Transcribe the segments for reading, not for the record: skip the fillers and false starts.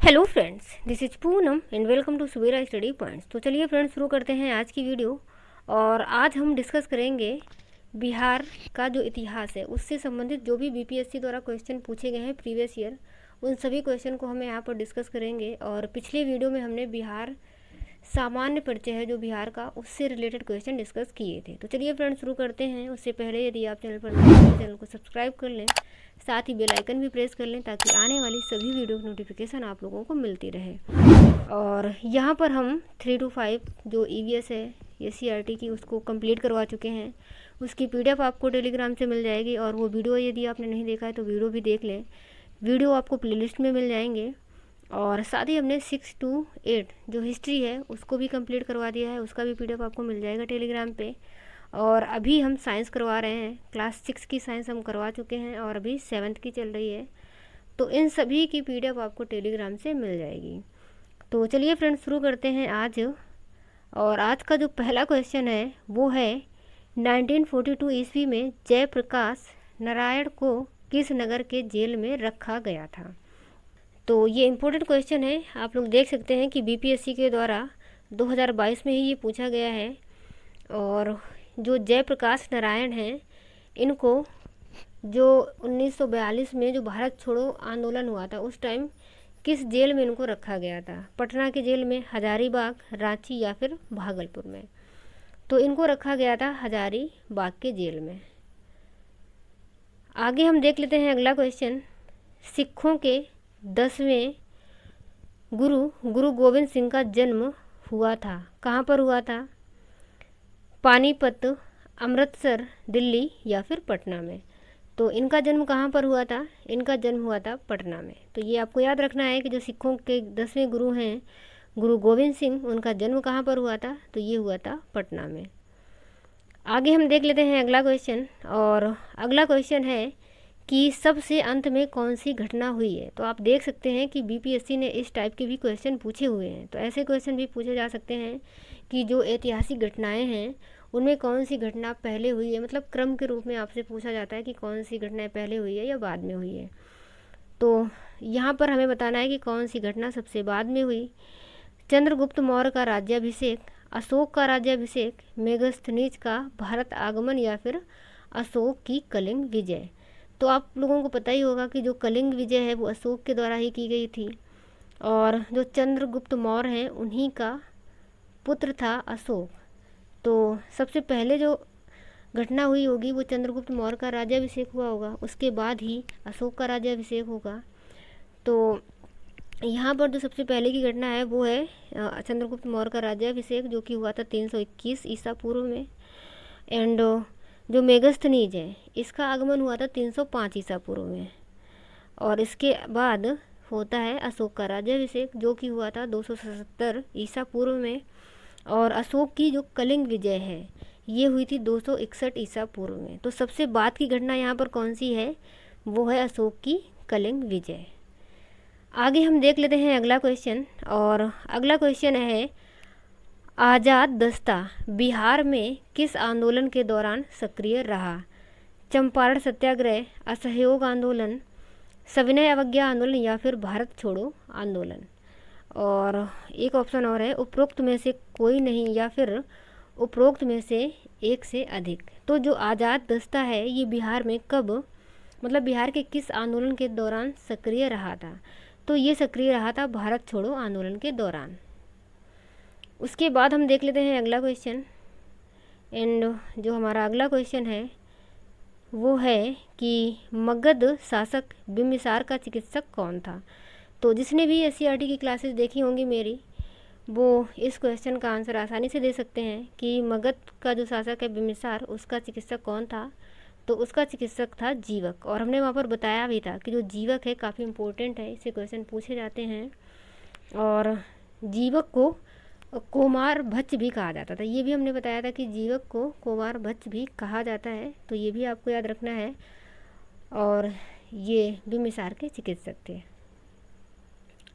Hello friends, this is Poonam and welcome to सुबेरा study points. तो चलिए फ्रेंड्स, शुरू करते हैं आज की वीडियो। और आज हम डिस्कस करेंगे बिहार का जो इतिहास है उससे संबंधित जो भी बीपीएससी द्वारा क्वेश्चन पूछे गए हैं प्रीवियस ईयर, उन सभी क्वेश्चन को हम यहाँ पर डिस्कस करेंगे। और पिछले वीडियो में हमने बिहार सामान्य परिचय है जो बिहार का, उससे रिलेटेड क्वेश्चन डिस्कस किए थे। तो चलिए फ्रेंड्स, शुरू करते हैं। उससे पहले यदि आप चैनल पर नए हैं तो चैनल को सब्सक्राइब कर लें, साथ ही बेल आइकन भी प्रेस कर लें ताकि आने वाली सभी वीडियो की नोटिफिकेशन आप लोगों को मिलती रहे। और यहाँ पर हम 3 to 5 जो ईवीएस है एससीईआरटी की, उसको कंप्लीट करवा चुके हैं। उसकी पीडीएफ आपको टेलीग्राम से मिल जाएगी। और वो वीडियो यदि आपने नहीं देखा है तो वीडियो भी देख लें, वीडियो आपको प्लेलिस्ट में मिल जाएंगे। और साथ ही हमने 6 to 8 जो हिस्ट्री है उसको भी कंप्लीट करवा दिया है, उसका भी पीडीएफ आपको मिल जाएगा टेलीग्राम पे। और अभी हम साइंस करवा रहे हैं, क्लास 6 की साइंस हम करवा चुके हैं और अभी 7th की चल रही है। तो इन सभी की पीडीएफ आपको टेलीग्राम से मिल जाएगी। तो चलिए फ्रेंड्स, शुरू करते हैं आज। और आज का जो पहला क्वेश्चन है वो है 1942 ईस्वी में जयप्रकाश नारायण को किस नगर के जेल में रखा गया था। तो ये इम्पोर्टेंट क्वेश्चन है, आप लोग देख सकते हैं कि बीपीएससी के द्वारा 2022 में ही ये पूछा गया है। और जो जयप्रकाश नारायण हैं, इनको जो 1942 में जो भारत छोड़ो आंदोलन हुआ था उस टाइम किस जेल में इनको रखा गया था। पटना के जेल में, हजारीबाग, रांची या फिर भागलपुर में। तो इनको रखा गया था हजारीबाग के जेल में। आगे हम देख लेते हैं अगला क्वेश्चन। सिखों के 10वें गुरु गोविंद सिंह का जन्म हुआ था, कहाँ पर हुआ था। पानीपत, अमृतसर, दिल्ली या फिर पटना में। तो इनका जन्म कहाँ पर हुआ था, इनका जन्म हुआ था पटना में। तो ये आपको याद रखना है कि जो सिखों के 10वें गुरु हैं गुरु गोविंद सिंह, उनका जन्म कहाँ पर हुआ था, तो ये हुआ था पटना में। आगे हम देख लेते हैं अगला क्वेश्चन। और अगला क्वेश्चन है कि सबसे अंत में कौन सी घटना हुई है। तो आप देख सकते हैं कि बीपीएससी ने इस टाइप के भी क्वेश्चन पूछे हुए हैं। तो ऐसे क्वेश्चन भी पूछे जा सकते हैं कि जो ऐतिहासिक घटनाएं हैं उनमें कौन सी घटना पहले हुई है, मतलब क्रम के रूप में आपसे पूछा जाता है कि कौन सी घटनाएं पहले हुई है या बाद में हुई है। तो यहाँ पर हमें बताना है कि कौन सी घटना सबसे बाद में हुई। चंद्रगुप्त मौर्य का राज्याभिषेक, अशोक का राज्याभिषेक, मेगस्थनीज का भारत आगमन या फिर अशोक की कलिंग विजय। तो आप लोगों को पता ही होगा कि जो कलिंग विजय है वो अशोक के द्वारा ही की गई थी। और जो चंद्रगुप्त मौर्य हैं उन्हीं का पुत्र था अशोक। तो सबसे पहले जो घटना हुई होगी वो चंद्रगुप्त मौर्य का राज्याभिषेक हुआ होगा, उसके बाद ही अशोक का राज्याभिषेक होगा। तो यहाँ पर जो सबसे पहले की घटना है वो है चंद्रगुप्त मौर्य का राज्याभिषेक, जो कि हुआ था 321 ईसा पूर्व में। एंड जो मेगस्थनीज है इसका आगमन हुआ था 305 ईसा पूर्व में। और इसके बाद होता है अशोक का राज्याभिषेक, जो कि हुआ था 277 ईसा पूर्व में। और अशोक की जो कलिंग विजय है ये हुई थी 261 ईसा पूर्व में। तो सबसे बाद की घटना यहाँ पर कौन सी है, वो है अशोक की कलिंग विजय। आगे हम देख लेते हैं अगला क्वेश्चन। और अगला क्वेश्चन है आज़ाद दस्ता बिहार में किस आंदोलन के दौरान सक्रिय रहा। चंपारण सत्याग्रह, असहयोग आंदोलन, सविनय अवज्ञा आंदोलन या फिर भारत छोड़ो आंदोलन। और एक ऑप्शन और है उपरोक्त में से कोई नहीं या फिर उपरोक्त में से एक से अधिक। तो जो आज़ाद दस्ता है ये बिहार में कब, मतलब बिहार के किस आंदोलन के दौरान सक्रिय रहा था। तो ये सक्रिय रहा था भारत छोड़ो आंदोलन के दौरान। उसके बाद हम देख लेते हैं अगला क्वेश्चन। एंड जो हमारा अगला क्वेश्चन है वो है कि मगध शासक बिम्बिसार का चिकित्सक कौन था। तो जिसने भी एससीईआरटी की क्लासेस देखी होंगी मेरी, वो इस क्वेश्चन का आंसर आसानी से दे सकते हैं कि मगध का जो शासक है बिम्बिसार, उसका चिकित्सक कौन था। तो उसका चिकित्सक था जीवक। और हमने वहाँ पर बताया भी था कि जो जीवक है काफ़ी इम्पोर्टेंट है, इससे क्वेश्चन पूछे जाते हैं। और जीवक को कोमार भच्च भी कहा जाता था, ये भी हमने बताया था कि जीवक को कोमार भच्च भी कहा जाता है। तो ये भी आपको याद रखना है। और ये बिम्बिसार के चिकित्सक थे।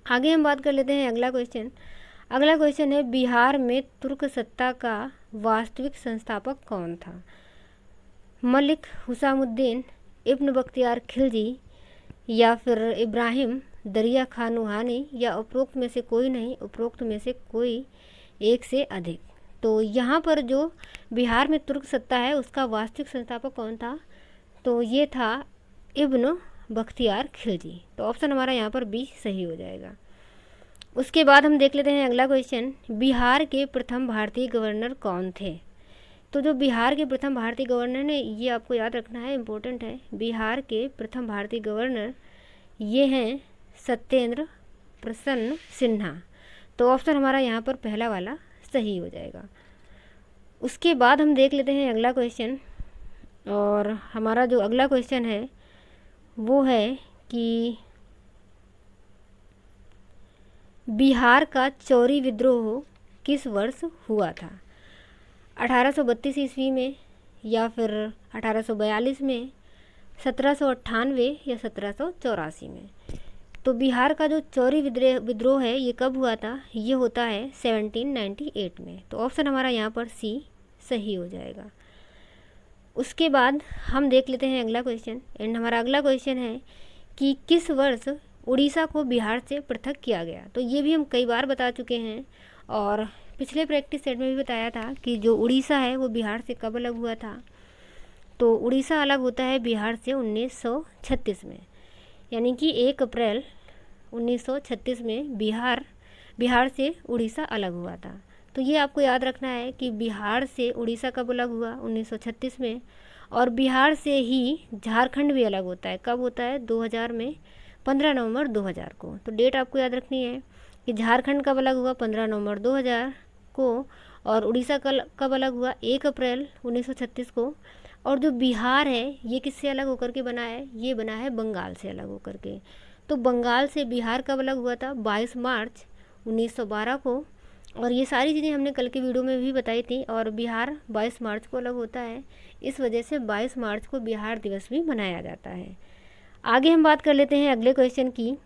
आगे हम बात कर लेते हैं अगला क्वेश्चन। अगला क्वेश्चन है बिहार में तुर्क सत्ता का वास्तविक संस्थापक कौन था। मलिक हुसामुद्दीन, इब्न बख्तियार खिलजी या फिर इब्राहिम दरिया खां नुहानी, या उपरोक्त में से कोई नहीं, उपरोक्त में से कोई एक से अधिक। तो यहाँ पर जो बिहार में तुर्क सत्ता है उसका वास्तविक संस्थापक कौन था? तो ये था इब्न बख्तियार खिलजी। तो ऑप्शन हमारा यहाँ पर बी सही हो जाएगा। उसके बाद हम देख लेते हैं अगला क्वेश्चन, बिहार के प्रथम भारतीय गवर्नर कौन थे? तो जो बिहार के प्रथम भारतीय गवर्नर ने, ये आपको याद रखना है, इम्पोर्टेंट है। बिहार के प्रथम भारतीय गवर्नर ये हैं सत्येंद्र प्रसन्न सिन्हा। तो ऑप्शन हमारा यहाँ पर पहला वाला सही हो जाएगा। उसके बाद हम देख लेते हैं अगला क्वेश्चन, और हमारा जो अगला क्वेश्चन है वो है कि बिहार का चौरी विद्रोह किस वर्ष हुआ था? 1832 ईस्वी में, या फिर 1842 में, 1798 या 1784 में? तो बिहार का जो चौरी विद्रोह है ये कब हुआ था? ये होता है 1798 में। तो ऑप्शन हमारा यहाँ पर सी सही हो जाएगा। उसके बाद हम देख लेते हैं अगला क्वेश्चन, एंड हमारा अगला क्वेश्चन है कि किस वर्ष उड़ीसा को बिहार से पृथक किया गया? तो ये भी हम कई बार बता चुके हैं, और पिछले प्रैक्टिस सेट में भी बताया था कि जो उड़ीसा है वो बिहार से कब अलग हुआ था। तो उड़ीसा अलग होता है बिहार से 1936 में, यानी कि 1 अप्रैल 1936 में बिहार से उड़ीसा अलग हुआ था। तो ये आपको याद रखना है कि बिहार से उड़ीसा कब अलग हुआ? 1936 में। और बिहार से ही झारखंड भी अलग होता है। कब होता है? 2000 में, 15 नवंबर 2000 को। तो डेट आपको याद रखनी है कि झारखंड कब अलग हुआ? 15 नवंबर 2000 को। और उड़ीसा कब अलग हुआ? 1 अप्रैल 1936 को। और जो बिहार है ये किससे अलग होकर के बना है? ये बना है बंगाल से अलग होकर के। तो बंगाल से बिहार कब अलग हुआ था? 22 मार्च 1912 को। और ये सारी चीज़ें हमने कल के वीडियो में भी बताई थी। और बिहार 22 मार्च को अलग होता है, इस वजह से 22 मार्च को बिहार दिवस भी मनाया जाता है। आगे हम बात कर लेते हैं अगले क्वेश्चन की,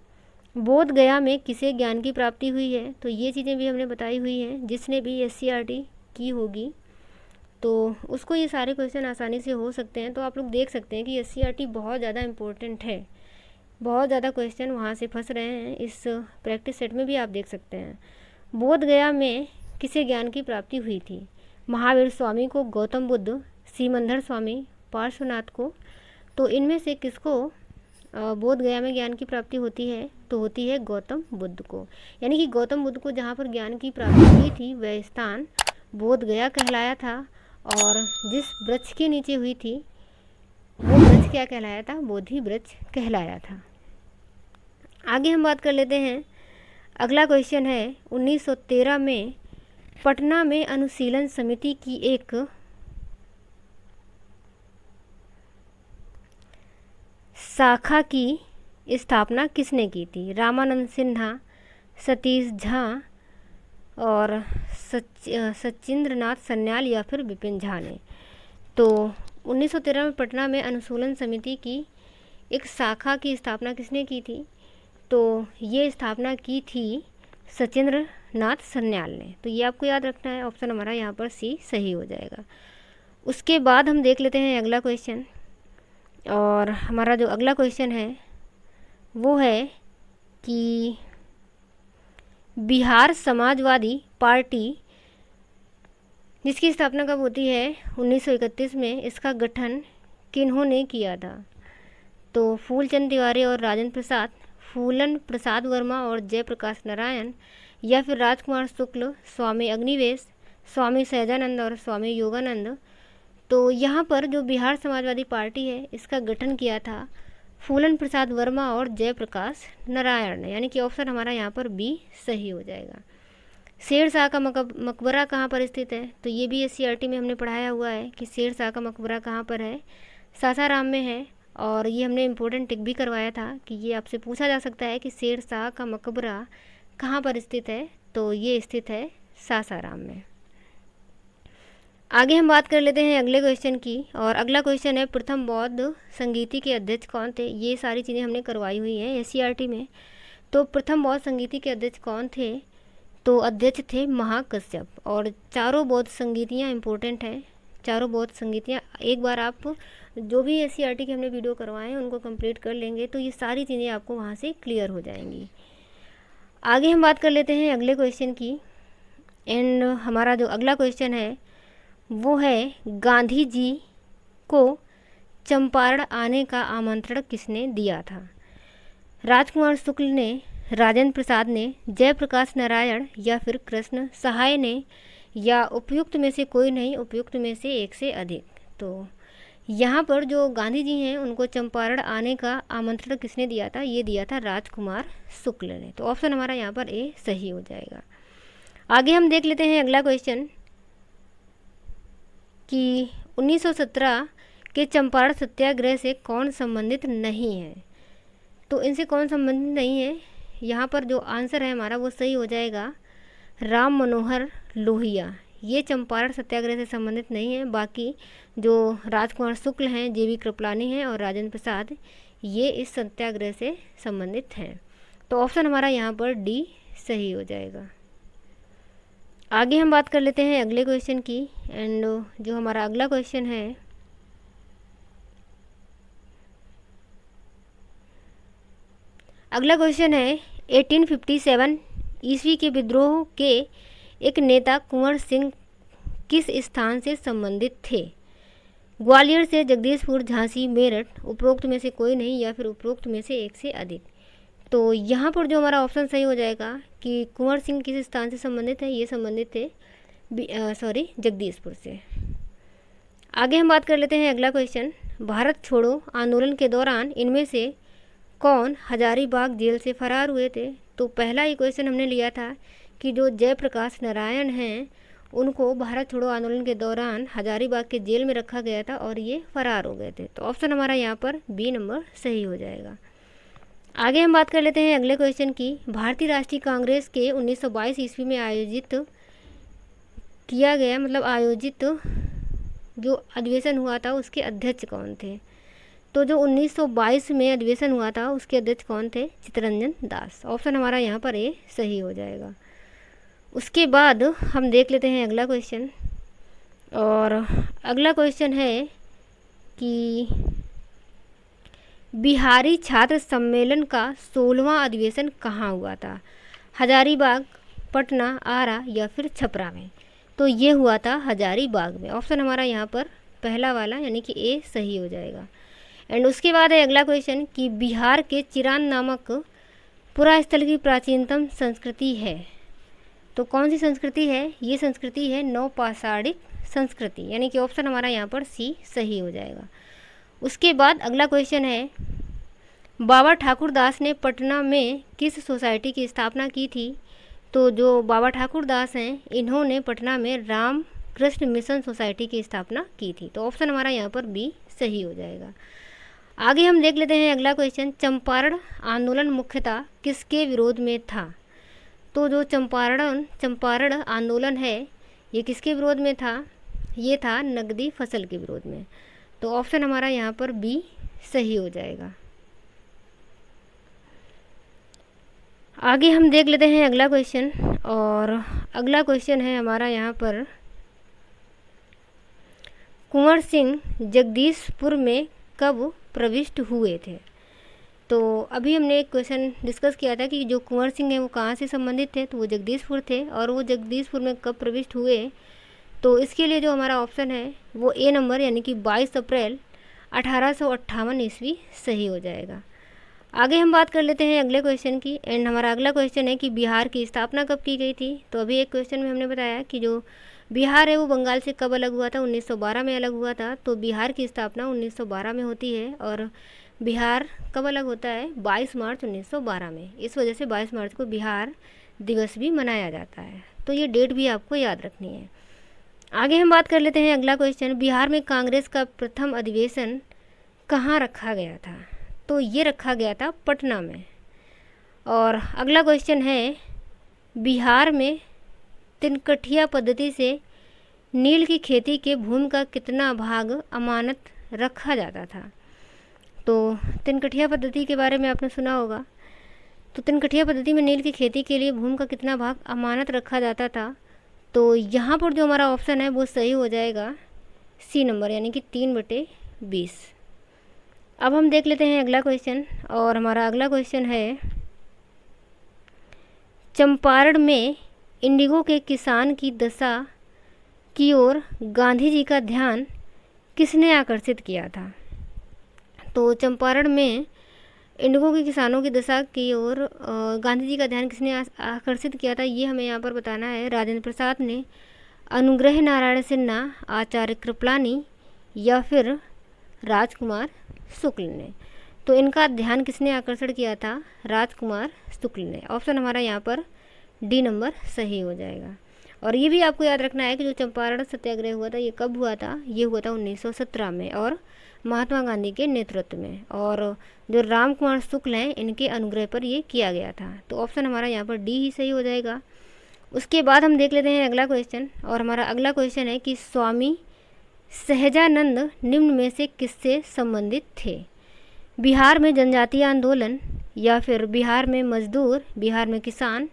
बोध गया में किसे ज्ञान की प्राप्ति हुई है? तो ये चीज़ें भी हमने बताई हुई हैं, जिसने भी SCRT की होगी तो उसको ये सारे क्वेश्चन आसानी से हो सकते हैं। तो आप लोग देख सकते हैं कि SCRT बहुत ज़्यादा इम्पोर्टेंट है, बहुत ज़्यादा क्वेश्चन वहाँ से फंस रहे हैं। इस प्रैक्टिस सेट में भी आप देख सकते हैं। बोध गया में किसे ज्ञान की प्राप्ति हुई थी? महावीर स्वामी को, गौतम बुद्ध, सीमंधर स्वामी, पार्श्वनाथ को। तो इनमें से किसको बोध गया में ज्ञान की प्राप्ति होती है? तो होती है गौतम बुद्ध को। यानी कि गौतम बुद्ध को जहाँ पर ज्ञान की प्राप्ति हुई थी वह स्थान बोध गया कहलाया था। और जिस वृक्ष के नीचे हुई थी वो वृक्ष क्या कहलाया था? बोधि वृक्ष कहलाया था। आगे हम बात कर लेते हैं, अगला क्वेश्चन है 1913 में पटना में अनुशीलन समिति की एक शाखा की स्थापना किसने की थी? रामानंद सिन्हा, सतीश झा और सचिंद्रनाथ सन्याल, या फिर विपिन झा ने? तो 1913 में पटना में अनुशीलन समिति की एक शाखा की स्थापना किसने की थी? तो ये स्थापना की थी सचिंद्रनाथ सन्याल ने। तो ये आपको याद रखना है, ऑप्शन हमारा यहाँ पर सी सही हो जाएगा। उसके बाद हम देख लेते हैं अगला क्वेश्चन, और हमारा जो अगला क्वेश्चन है वो है कि बिहार समाजवादी पार्टी जिसकी स्थापना कब होती है? 1931 में। इसका गठन किन्होंने किया था? तो फूलचंद तिवारी और राजेंद्र प्रसाद, फूलन प्रसाद वर्मा और जयप्रकाश नारायण, या फिर राजकुमार शुक्ल, स्वामी अग्निवेश, स्वामी सहजानंद और स्वामी योगानंद? तो यहाँ पर जो बिहार समाजवादी पार्टी है इसका गठन किया था फूलन प्रसाद वर्मा और जयप्रकाश नारायण ने, यानी कि ऑप्शन हमारा यहाँ पर बी सही हो जाएगा। शेर शाह का मकबरा कहाँ पर स्थित है? तो ये भी SCRT में हमने पढ़ाया हुआ है कि शेर शाह का मकबरा कहाँ पर है? सासाराम में है। और ये हमने इम्पोर्टेंट टिक भी करवाया था कि ये आपसे पूछा जा सकता है कि शेर शाह का मकबरा कहाँ पर स्थित है? तो ये स्थित है सासाराम में। आगे हम बात कर लेते हैं अगले क्वेश्चन की, और अगला क्वेश्चन है प्रथम बौद्ध संगीति के अध्यक्ष कौन थे? ये सारी चीज़ें हमने करवाई हुई हैं SCRT में। तो प्रथम बौद्ध संगीति के अध्यक्ष कौन थे? तो अध्यक्ष थे महाकश्यप। और चारों बौद्ध संगीतियाँ इम्पोर्टेंट हैं, चारों बौद्ध संगीतियाँ एक बार आप जो भी SCERT के हमने वीडियो करवाए हैं उनको कंप्लीट कर लेंगे तो ये सारी चीज़ें आपको वहाँ से क्लियर हो जाएंगी। आगे हम बात कर लेते हैं अगले क्वेश्चन की। एंड हमारा जो अगला क्वेश्चन है वो है, गांधी जी को चंपारण आने का आमंत्रण किसने दिया था? राजकुमार शुक्ल ने, राजेंद्र प्रसाद ने, जयप्रकाश नारायण या फिर कृष्ण सहाय ने, या उपयुक्त में से कोई नहीं, उपयुक्त में से एक से अधिक। तो यहाँ पर जो गांधी जी हैं उनको चंपारण आने का आमंत्रण किसने दिया था? ये दिया था राजकुमार शुक्ल ने। तो ऑप्शन हमारा यहाँ पर ए सही हो जाएगा। आगे हम देख लेते हैं अगला क्वेश्चन कि 1917 के चंपारण सत्याग्रह से कौन संबंधित नहीं है? तो इनसे कौन संबंधित नहीं है? यहाँ पर जो आंसर है हमारा वो सही हो जाएगा राम मनोहर लोहिया। ये चंपारण सत्याग्रह से संबंधित नहीं है। बाकी जो राजकुमार शुक्ल हैं, JB कृपलानी हैं और राजेंद्र प्रसाद, ये इस सत्याग्रह से संबंधित हैं। तो ऑप्शन हमारा यहाँ पर डी सही हो जाएगा। आगे हम बात कर लेते हैं अगले क्वेश्चन की। एंड जो हमारा अगला क्वेश्चन है है 1857 ईस्वी के विद्रोह के एक नेता कुंवर सिंह किस स्थान से संबंधित थे? ग्वालियर से, जगदीशपुर, झांसी, मेरठ, उपरोक्त में से कोई नहीं या फिर उपरोक्त में से एक से अधिक। तो यहाँ पर जो हमारा ऑप्शन सही हो जाएगा कि कुंवर सिंह किस स्थान से संबंधित है? ये संबंधित थे जगदीशपुर से। आगे हम बात कर लेते हैं अगला क्वेश्चन, भारत छोड़ो आंदोलन के दौरान इनमें से कौन हजारीबाग जेल से फरार हुए थे? तो पहला ही क्वेश्चन हमने लिया था कि जो जयप्रकाश नारायण हैं उनको भारत छोड़ो आंदोलन के दौरान हजारीबाग के जेल में रखा गया था और ये फरार हो गए थे। तो ऑप्शन हमारा यहाँ पर बी नंबर सही हो जाएगा। आगे हम बात कर लेते हैं अगले क्वेश्चन की, भारतीय राष्ट्रीय कांग्रेस के 1922 ईस्वी में आयोजित जो अधिवेशन हुआ था उसके अध्यक्ष कौन थे? तो जो 1922 में अधिवेशन हुआ था उसके अध्यक्ष कौन थे? चित्तरंजन दास। ऑप्शन हमारा यहाँ पर ए सही हो जाएगा। उसके बाद हम देख लेते हैं अगला क्वेश्चन, और अगला क्वेश्चन है कि बिहारी छात्र सम्मेलन का 16वां अधिवेशन कहाँ हुआ था? हजारीबाग, पटना, आरा या फिर छपरा में। तो ये हुआ था हजारीबाग में। ऑप्शन हमारा यहाँ पर पहला वाला यानी कि ए सही हो जाएगा। एंड उसके बाद है अगला क्वेश्चन कि बिहार के चिरान नामक पुरास्थल की प्राचीनतम संस्कृति है। तो कौन सी संस्कृति है? ये संस्कृति है नवपाषाणिक संस्कृति, यानी कि ऑप्शन हमारा यहाँ पर सी सही हो जाएगा। उसके बाद अगला क्वेश्चन है, बाबा ठाकुर दास ने पटना में किस सोसाइटी की स्थापना की थी? तो जो बाबा ठाकुर दास हैं इन्होंने पटना में राम कृष्ण मिशन सोसाइटी की स्थापना की थी। तो ऑप्शन हमारा यहाँ पर बी सही हो जाएगा। आगे हम देख लेते हैं अगला क्वेश्चन, चंपारण आंदोलन मुख्यतः किसके विरोध में था? तो जो चंपारण आंदोलन है ये किसके विरोध में था? ये था नकदी फसल के विरोध में। तो ऑप्शन हमारा यहाँ पर बी सही हो जाएगा। आगे हम देख लेते हैं अगला क्वेश्चन, और अगला क्वेश्चन है हमारा यहाँ पर, कुंवर सिंह जगदीशपुर में कब प्रविष्ट हुए थे? तो अभी हमने एक क्वेश्चन डिस्कस किया था कि जो कुंवर सिंह हैं वो कहाँ से संबंधित थे, तो वो जगदीशपुर थे, और वो जगदीशपुर में कब प्रविष्ट हुए? तो इसके लिए जो हमारा ऑप्शन है वो ए नंबर यानी कि 22 अप्रैल 1858 ईस्वी सही हो जाएगा। आगे हम बात कर लेते हैं अगले क्वेश्चन की। एंड हमारा अगला क्वेश्चन है कि बिहार की स्थापना कब की गई थी? तो अभी एक क्वेश्चन में हमने बताया कि जो बिहार है वो बंगाल से कब अलग हुआ था? 1912 में अलग हुआ था। तो बिहार की स्थापना 1912 में होती है, और बिहार कब अलग होता है? 22 मार्च 1912 में। इस वजह से 22 मार्च को बिहार दिवस भी मनाया जाता है। तो ये डेट भी आपको याद रखनी है। आगे हम बात कर लेते हैं अगला क्वेश्चन, बिहार में कांग्रेस का प्रथम अधिवेशन कहाँ रखा गया था? तो ये रखा गया था पटना में। और अगला क्वेश्चन है, बिहार में तिनकठिया पद्धति से नील की खेती के भूमि का कितना भाग अमानत रखा जाता था? तो तिनकठिया पद्धति के बारे में आपने सुना होगा। तो तिनकठिया पद्धति में नील की खेती के लिए भूमि का कितना भाग अमानत रखा जाता था? तो यहाँ पर जो हमारा ऑप्शन है वो सही हो जाएगा सी नंबर यानी कि 3/2। 1920। अब हम देख लेते हैं अगला क्वेश्चन, और हमारा अगला क्वेश्चन है, चंपारण में इंडिगो के किसान की दशा की ओर गांधी जी का ध्यान किसने आकर्षित किया था? तो चंपारण में इंडिगो के किसानों की दशा की ओर गांधी जी का ध्यान किसने आकर्षित किया था, ये हमें यहाँ पर बताना है। राजेंद्र प्रसाद ने, अनुग्रह नारायण सिन्हा, आचार्य कृपलानी, या फिर राजकुमार शुक्ल ने। तो इनका ध्यान किसने आकर्षण किया था? राजकुमार शुक्ल ने। ऑप्शन हमारा यहाँ पर डी नंबर सही हो जाएगा। और ये भी आपको याद रखना है कि जो चंपारण सत्याग्रह हुआ था ये कब हुआ था? ये हुआ था 1917 में, और महात्मा गांधी के नेतृत्व में, और जो रामकुमार शुक्ल हैं इनके अनुग्रह पर ये किया गया था। तो ऑप्शन हमारा यहाँ पर डी ही सही हो जाएगा। उसके बाद हम देख लेते हैं अगला क्वेश्चन, और हमारा अगला क्वेश्चन है कि स्वामी सहजानंद निम्न में से किससे संबंधित थे? बिहार में जनजातीय आंदोलन, या फिर बिहार में मजदूर, बिहार में किसान,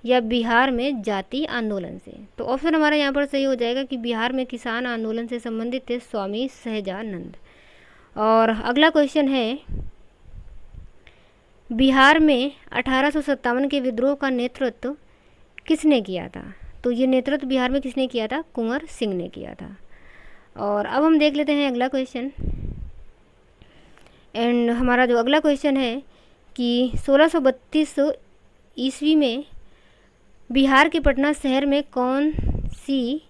या बिहार में जाति आंदोलन से। तो ऑप्शन हमारा यहाँ पर सही हो जाएगा कि बिहार में किसान आंदोलन से संबंधित थे स्वामी सहजानंद। और अगला क्वेश्चन है, बिहार में 1857 के विद्रोह का नेतृत्व किसने किया था? तो ये नेतृत्व बिहार में किसने किया था? कुंवर सिंह ने किया था। और अब हम देख लेते हैं अगला क्वेश्चन, एंड हमारा जो अगला क्वेश्चन है कि 1632 ईस्वी में बिहार के पटना शहर में कौन सी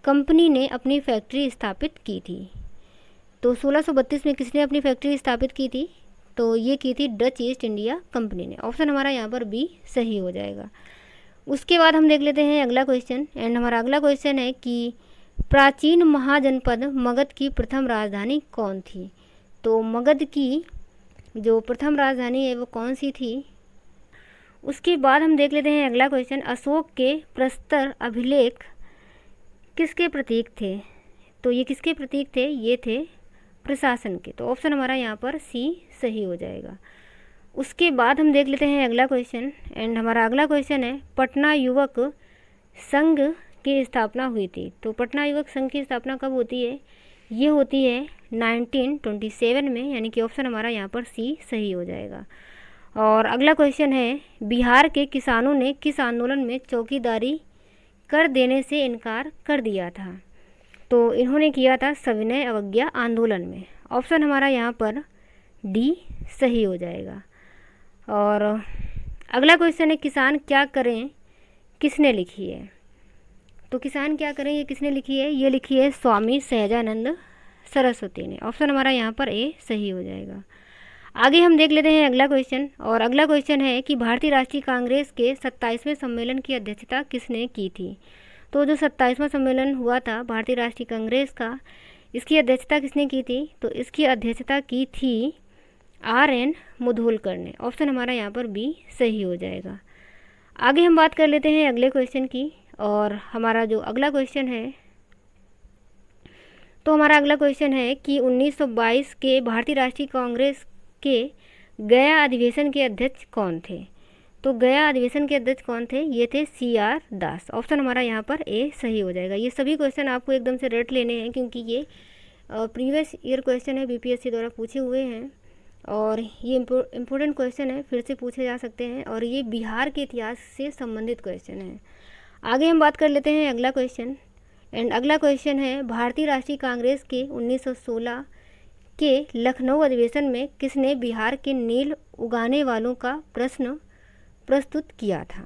कंपनी ने अपनी फैक्ट्री स्थापित की थी? तो 1632 में किसने अपनी फैक्ट्री स्थापित की थी? तो ये की थी डच ईस्ट इंडिया कंपनी ने। ऑप्शन हमारा यहाँ पर बी सही हो जाएगा। उसके बाद हम देख लेते हैं अगला क्वेश्चन, एंड हमारा अगला क्वेश्चन है कि प्राचीन महाजनपद मगध की प्रथम राजधानी कौन थी? तो मगध की जो प्रथम राजधानी है वो कौन सी थी? उसके बाद हम देख लेते हैं अगला क्वेश्चन, अशोक के प्रस्तर अभिलेख किसके प्रतीक थे? तो ये किसके प्रतीक थे? ये थे प्रशासन के। तो ऑप्शन हमारा यहाँ पर सी सही हो जाएगा। उसके बाद हम देख लेते हैं अगला क्वेश्चन, एंड हमारा अगला क्वेश्चन है, पटना युवक संघ की स्थापना हुई थी। तो पटना युवक संघ की स्थापना कब होती है? ये होती है 1927 में, यानी कि ऑप्शन हमारा यहाँ पर सी सही हो जाएगा। और अगला क्वेश्चन है, बिहार के किसानों ने किस आंदोलन में चौकीदारी कर देने से इनकार कर दिया था? तो इन्होंने किया था सविनय अवज्ञा आंदोलन में। ऑप्शन हमारा यहाँ पर डी सही हो जाएगा। और अगला क्वेश्चन है, किसान क्या करें किसने लिखी है? तो किसान क्या करें ये किसने लिखी है? ये लिखी है स्वामी सहजानंद सरस्वती ने। ऑप्शन हमारा यहाँ पर ए सही हो जाएगा। आगे हम देख लेते हैं अगला क्वेश्चन, और अगला क्वेश्चन है कि भारतीय राष्ट्रीय कांग्रेस के 27वें सम्मेलन की अध्यक्षता किसने की थी? तो जो 27वां सम्मेलन हुआ था भारतीय राष्ट्रीय कांग्रेस का, इसकी अध्यक्षता किसने की थी? तो इसकी अध्यक्षता की थी RN मुधोलकर ने। ऑप्शन हमारा यहाँ पर बी सही हो जाएगा। आगे हम बात कर लेते हैं अगले क्वेश्चन की, और हमारा जो अगला क्वेश्चन है, तो हमारा अगला क्वेश्चन है कि 1922 के भारतीय राष्ट्रीय कांग्रेस के गया अधिवेशन के अध्यक्ष कौन थे? तो गया अधिवेशन के अध्यक्ष कौन थे? ये थे CR दास। ऑप्शन हमारा यहाँ पर ए सही हो जाएगा। ये सभी क्वेश्चन आपको एकदम से रट लेने हैं, क्योंकि ये प्रीवियस ईयर क्वेश्चन है, BPSC द्वारा पूछे हुए हैं, और ये इम्पोर्टेंट क्वेश्चन है, फिर से पूछे जा सकते हैं, और ये बिहार के इतिहास से संबंधित क्वेश्चन है। आगे हम बात कर लेते हैं अगला क्वेश्चन, एंड अगला क्वेश्चन है, भारतीय राष्ट्रीय कांग्रेस के 1916 के लखनऊ अधिवेशन में किसने बिहार के नील उगाने वालों का प्रश्न प्रस्तुत किया था?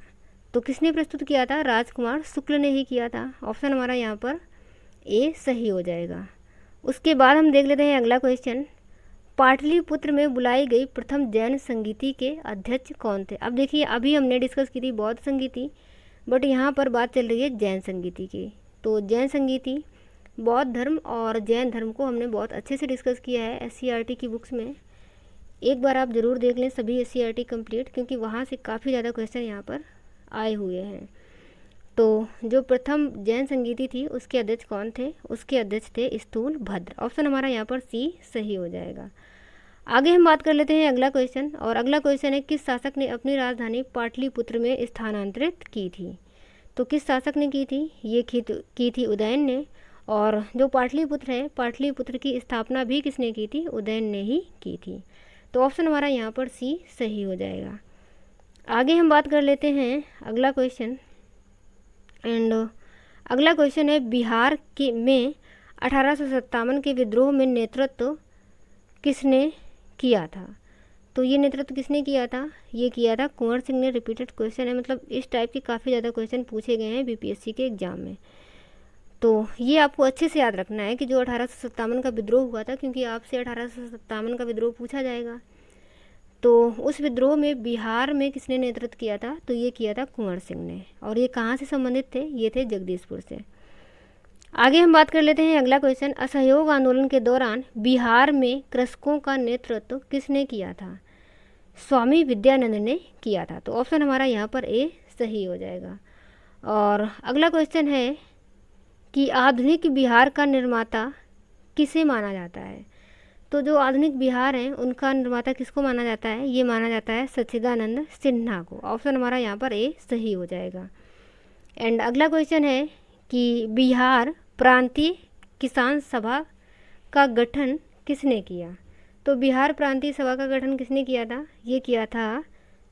तो किसने प्रस्तुत किया था? राजकुमार शुक्ल ने ही किया था। ऑप्शन हमारा यहाँ पर ए सही हो जाएगा। उसके बाद हम देख लेते हैं अगला क्वेश्चन, पाटलिपुत्र में बुलाई गई प्रथम जैन संगीति के अध्यक्ष कौन थे? अब देखिए, अभी हमने डिस्कस की थी बौद्ध संगीति, बट यहाँ पर बात चल रही है जैन संगीति की। तो जैन संगीति, बौद्ध धर्म और जैन धर्म को हमने बहुत अच्छे से डिस्कस किया है SCERT की बुक्स में। एक बार आप ज़रूर देख लें सभी SCERT कंप्लीट, क्योंकि वहाँ से काफ़ी ज़्यादा क्वेश्चन यहाँ पर आए हुए हैं। तो जो प्रथम जैन संगीति थी उसके अध्यक्ष कौन थे? उसके अध्यक्ष थे स्थूल भद्र। ऑप्शन हमारा यहाँ पर सी सही हो जाएगा। आगे हम बात कर लेते हैं अगला क्वेश्चन, और अगला क्वेश्चन है, किस शासक ने अपनी राजधानी पाटलिपुत्र में स्थानांतरित की थी? तो किस शासक ने की थी? ये की थी उदयन ने, और जो पाटलिपुत्र है, पाटलिपुत्र की स्थापना भी किसने की थी? उदयन ने ही की थी। तो ऑप्शन हमारा यहाँ पर सी सही हो जाएगा। आगे हम बात कर लेते हैं अगला क्वेश्चन। एंड अगला क्वेश्चन है, बिहार के में 1857 के विद्रोह में नेतृत्व किसने किया था? तो ये नेतृत्व किसने किया था? ये किया था कुंवर सिंह ने। रिपीटेड क्वेश्चन है, मतलब इस टाइप के काफ़ी ज़्यादा क्वेश्चन पूछे गए हैं बीपीएससी के एग्जाम में। तो ये आपको अच्छे से याद रखना है कि जो 1857 का विद्रोह हुआ था, क्योंकि आपसे 1857 का विद्रोह पूछा जाएगा। तो उस विद्रोह में बिहार में किसने नेतृत्व किया था? तो ये किया था कुंवर सिंह ने। और ये कहाँ से संबंधित थे? ये थे जगदीशपुर से। आगे हम बात कर लेते हैं अगला क्वेश्चन, असहयोग आंदोलन के दौरान बिहार में कृषकों का नेतृत्व किसने किया था? स्वामी विद्यानंद ने किया था। तो ऑप्शन हमारा यहाँ पर ए सही हो जाएगा। और अगला क्वेश्चन है कि आधुनिक बिहार का निर्माता किसे माना जाता है? तो जो आधुनिक बिहार है उनका निर्माता किसको माना जाता है? ये माना जाता है सच्चिदानंद सिन्हा को। ऑप्शन हमारा यहाँ पर ए सही हो जाएगा। एंड अगला क्वेश्चन है कि बिहार प्रांतीय किसान सभा का गठन किसने किया? तो बिहार प्रांतीय सभा का गठन किसने किया था? ये किया था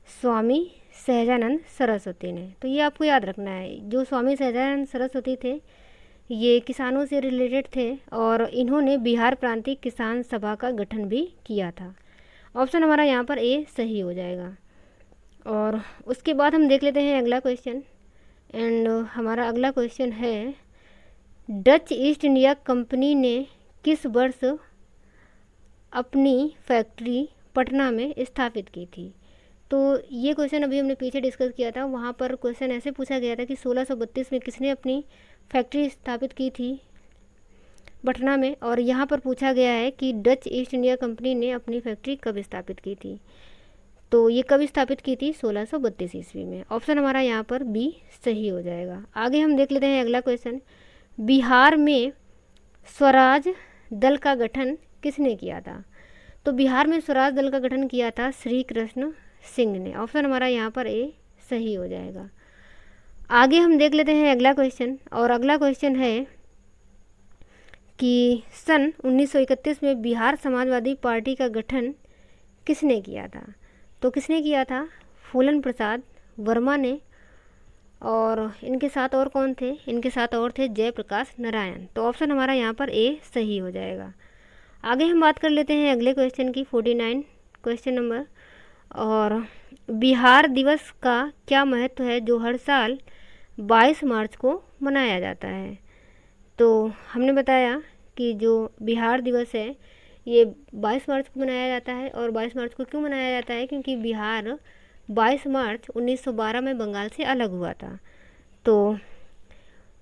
स्वामी सहजानंद सरस्वती ने। तो ये आपको याद रखना है, जो स्वामी सहजानंद सरस्वती थे ये किसानों से रिलेटेड थे और इन्होंने बिहार प्रांतीय किसान सभा का गठन भी किया था। ऑप्शन हमारा यहाँ पर ए सही हो जाएगा। और उसके बाद हम देख लेते हैं अगला क्वेश्चन। एंड हमारा अगला क्वेश्चन है, डच ईस्ट इंडिया कंपनी ने किस वर्ष अपनी फैक्ट्री पटना में स्थापित की थी? तो ये क्वेश्चन अभी हमने पीछे डिस्कस किया था। वहाँ पर क्वेश्चन ऐसे पूछा गया था कि 1632 में किसने अपनी फैक्ट्री स्थापित की थी पटना में। और यहाँ पर पूछा गया है कि डच ईस्ट इंडिया कंपनी ने अपनी फैक्ट्री कब स्थापित की थी? तो ये कब स्थापित की थी? 1632 ईस्वी में। ऑप्शन हमारा यहाँ पर बी सही हो जाएगा। आगे हम देख लेते हैं अगला क्वेश्चन, बिहार में स्वराज दल का गठन किसने किया था? तो बिहार में स्वराज दल का गठन किया था श्री कृष्ण सिंह ने। ऑप्शन हमारा यहाँ पर ए सही हो जाएगा। आगे हम देख लेते हैं अगला क्वेश्चन। और अगला क्वेश्चन है कि सन 1931 में बिहार समाजवादी पार्टी का गठन किसने किया था? तो किसने किया था? फूलन प्रसाद वर्मा ने। और इनके साथ और कौन थे? इनके साथ और थे जयप्रकाश नारायण। तो ऑप्शन हमारा यहाँ पर ए सही हो जाएगा। आगे हम बात कर लेते हैं अगले क्वेश्चन की, 49 क्वेश्चन नंबर। और बिहार दिवस का क्या महत्व है जो हर साल 22 मार्च को मनाया जाता है? तो हमने बताया कि जो बिहार दिवस है ये 22 मार्च को मनाया जाता है। और 22 मार्च को क्यों मनाया जाता है? क्योंकि बिहार 22 मार्च 1912 में बंगाल से अलग हुआ था। तो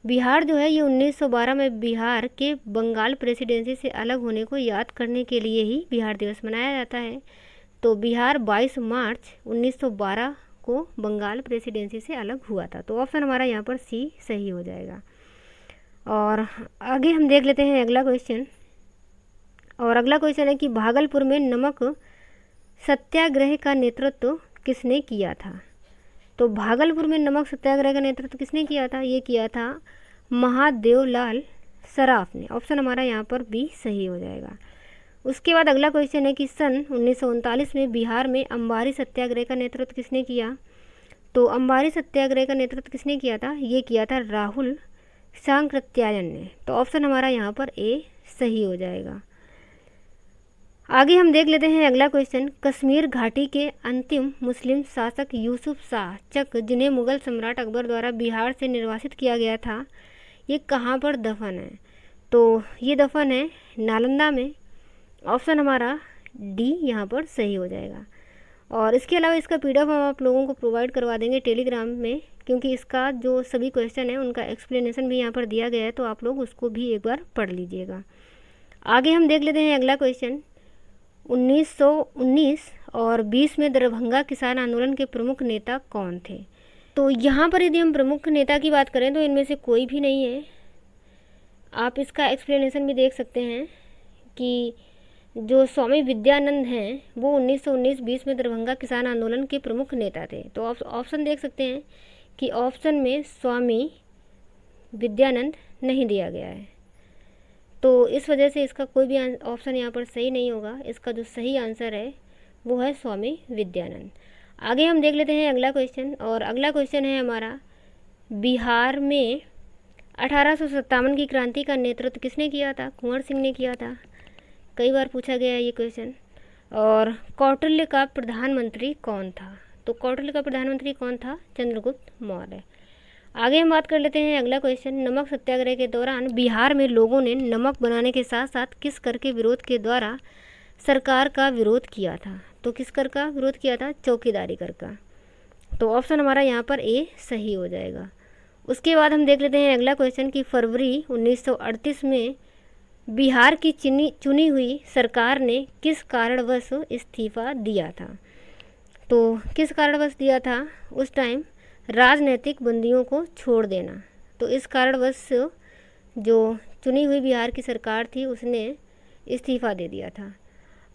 बिहार जो है ये 1912 में बिहार के बंगाल प्रेसिडेंसी से अलग होने को याद करने के लिए ही बिहार दिवस मनाया जाता है। तो बिहार 22 मार्च 1912 को बंगाल प्रेसिडेंसी से अलग हुआ था। तो ऑप्शन हमारा यहाँ पर सी सही हो जाएगा। और आगे हम देख लेते हैं अगला क्वेश्चन। और अगला क्वेश्चन है कि भागलपुर में नमक सत्याग्रह का नेतृत्व किसने किया था? तो भागलपुर में नमक सत्याग्रह का नेतृत्व किसने किया था? ये किया था महादेवलाल सराफ ने। ऑप्शन हमारा यहाँ पर बी सही हो जाएगा। उसके बाद अगला क्वेश्चन है कि सन 1939 में बिहार में अंबारी सत्याग्रह का नेतृत्व किसने किया? तो अंबारी सत्याग्रह का नेतृत्व किसने किया था? ये किया था राहुल सांकृत्यायन ने। तो ऑप्शन हमारा यहाँ पर ए सही हो जाएगा। आगे हम देख लेते हैं अगला क्वेश्चन, कश्मीर घाटी के अंतिम मुस्लिम शासक यूसुफ शाह चक, जिन्हें मुगल सम्राट अकबर द्वारा बिहार से निर्वासित किया गया था, ये कहाँ पर दफन है? तो ये दफन है नालंदा में। ऑप्शन हमारा डी यहाँ पर सही हो जाएगा। और इसके अलावा इसका पीडीएफ हम आप लोगों को प्रोवाइड करवा देंगे टेलीग्राम में, क्योंकि इसका जो सभी क्वेश्चन है उनका एक्सप्लेनेशन भी यहाँ पर दिया गया है, तो आप लोग उसको भी एक बार पढ़ लीजिएगा। आगे हम देख लेते हैं अगला क्वेश्चन, 1919 और 20 में दरभंगा किसान आंदोलन के प्रमुख नेता कौन थे? तो यहाँ पर यदि हम प्रमुख नेता की बात करें तो इनमें से कोई भी नहीं है। आप इसका एक्सप्लेनेशन भी देख सकते हैं कि जो स्वामी विद्यानंद हैं वो 1919-20 में दरभंगा किसान आंदोलन के प्रमुख नेता थे। तो आप ऑप्शन देख सकते हैं कि ऑप्शन में स्वामी विद्यानंद नहीं दिया गया है। तो इस वजह से इसका कोई भी ऑप्शन यहाँ पर सही नहीं होगा। इसका जो सही आंसर है वो है स्वामी विद्यानंद। आगे हम देख लेते हैं अगला क्वेश्चन, और अगला क्वेश्चन है हमारा, बिहार में 1857 की क्रांति का नेतृत्व किसने किया था? कुंवर सिंह ने किया था। कई बार पूछा गया है ये क्वेश्चन। और कौटिल्य का प्रधानमंत्री कौन था? तो कौटिल्य का प्रधानमंत्री कौन था? चंद्रगुप्त मौर्य। आगे हम बात कर लेते हैं अगला क्वेश्चन, नमक सत्याग्रह के दौरान बिहार में लोगों ने नमक बनाने के साथ साथ किस कर के विरोध के द्वारा सरकार का विरोध किया था? तो किस कर का विरोध किया था? चौकीदारी कर का। तो ऑप्शन हमारा यहाँ पर ए सही हो जाएगा। उसके बाद हम देख लेते हैं अगला क्वेश्चन कि फरवरी 1938 में बिहार की चुनी हुई सरकार ने किस कारणवश इस्तीफा दिया था? तो किस कारणवश दिया था? उस टाइम राजनीतिक बंदियों को छोड़ देना। तो इस कारणवश जो चुनी हुई बिहार की सरकार थी उसने इस्तीफा दे दिया था।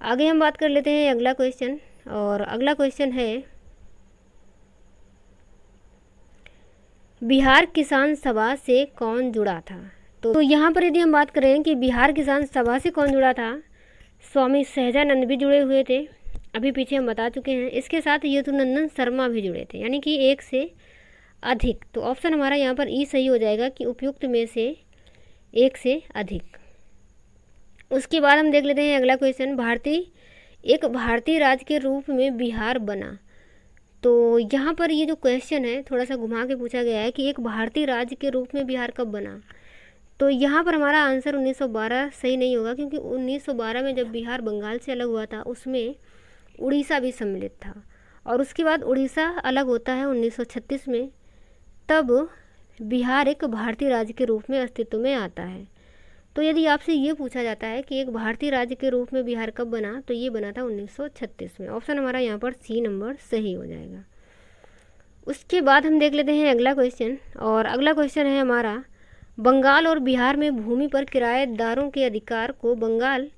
आगे हम बात कर लेते हैं अगला क्वेश्चन, और अगला क्वेश्चन है, बिहार किसान सभा से कौन जुड़ा था? तो यहाँ पर यदि हम बात करें कि बिहार किसान सभा से कौन जुड़ा था, स्वामी सहजानंद भी जुड़े हुए थे, अभी पीछे हम बता चुके हैं। इसके साथ यदुनंदन शर्मा भी जुड़े थे, यानी कि एक से अधिक। तो ऑप्शन हमारा यहाँ पर ई सही हो जाएगा कि उपयुक्त में से एक से अधिक। उसके बाद हम देख लेते हैं अगला क्वेश्चन, एक भारतीय राज्य के रूप में बिहार बना। तो यहाँ पर ये जो क्वेश्चन है थोड़ा सा घुमा के पूछा गया है कि एक भारतीय राज्य के रूप में बिहार कब बना। तो यहाँ पर हमारा आंसर 1912 सही नहीं होगा, क्योंकि 1912 में जब बिहार बंगाल से अलग हुआ था उसमें उड़ीसा भी सम्मिलित था, और उसके बाद उड़ीसा अलग होता है 1936 में, तब बिहार एक भारतीय राज्य के रूप में अस्तित्व में आता है। तो यदि आपसे ये पूछा जाता है कि एक भारतीय राज्य के रूप में बिहार कब बना, तो ये बना था 1936 में। ऑप्शन हमारा यहाँ पर सी नंबर सही हो जाएगा। उसके बाद हम देख लेते हैं अगला क्वेश्चन, और अगला क्वेश्चन है हमारा, बंगाल और बिहार में भूमि पर किराएदारों के अधिकार को बंगाल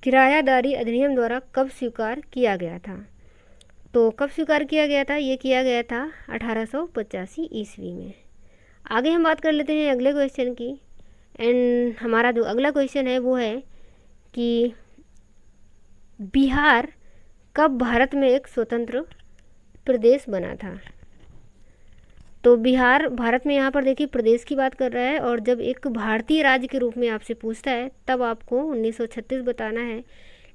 किरायादारी अधिनियम द्वारा कब स्वीकार किया गया था? तो कब स्वीकार किया गया था? ये किया गया था 1885 ईस्वी में। आगे हम बात कर लेते हैं अगले क्वेश्चन की, एंड हमारा जो अगला क्वेश्चन है वो है कि बिहार कब भारत में एक स्वतंत्र प्रदेश बना था? तो बिहार भारत में, यहाँ पर देखिए प्रदेश की बात कर रहा है, और जब एक भारतीय राज्य के रूप में आपसे पूछता है तब आपको 1936 बताना है।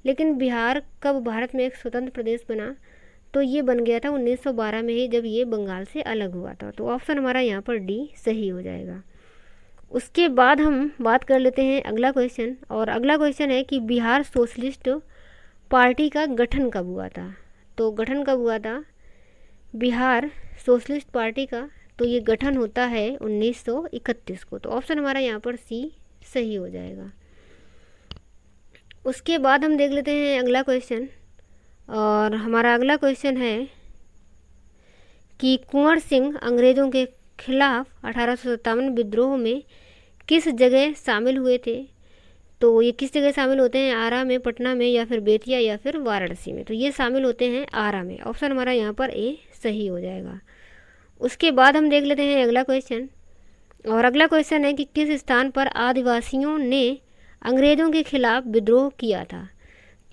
लेकिन बिहार कब भारत में एक स्वतंत्र प्रदेश बना, तो ये बन गया था 1912 में ही, जब ये बंगाल से अलग हुआ था। तो ऑप्शन हमारा यहाँ पर डी सही हो जाएगा। उसके बाद हम बात कर लेते हैं अगला क्वेश्चन, और अगला क्वेश्चन है कि बिहार सोशलिस्ट पार्टी का गठन कब हुआ था? तो गठन कब हुआ था बिहार सोशलिस्ट पार्टी का? तो ये गठन होता है 1931 को। तो ऑप्शन हमारा यहाँ पर सी सही हो जाएगा। उसके बाद हम देख लेते हैं अगला क्वेश्चन, और हमारा अगला क्वेश्चन है कि कुंवर सिंह अंग्रेज़ों के खिलाफ 1857 विद्रोह में किस जगह शामिल हुए थे? तो ये किस जगह शामिल होते हैं? आरा में, पटना में, या फिर बेतिया, या फिर वाराणसी में? तो ये शामिल होते हैं आरा में। ऑप्शन हमारा यहाँ पर ए सही हो जाएगा। उसके बाद हम देख लेते हैं अगला क्वेश्चन, और अगला क्वेश्चन है कि किस स्थान पर आदिवासियों ने अंग्रेज़ों के खिलाफ विद्रोह किया था?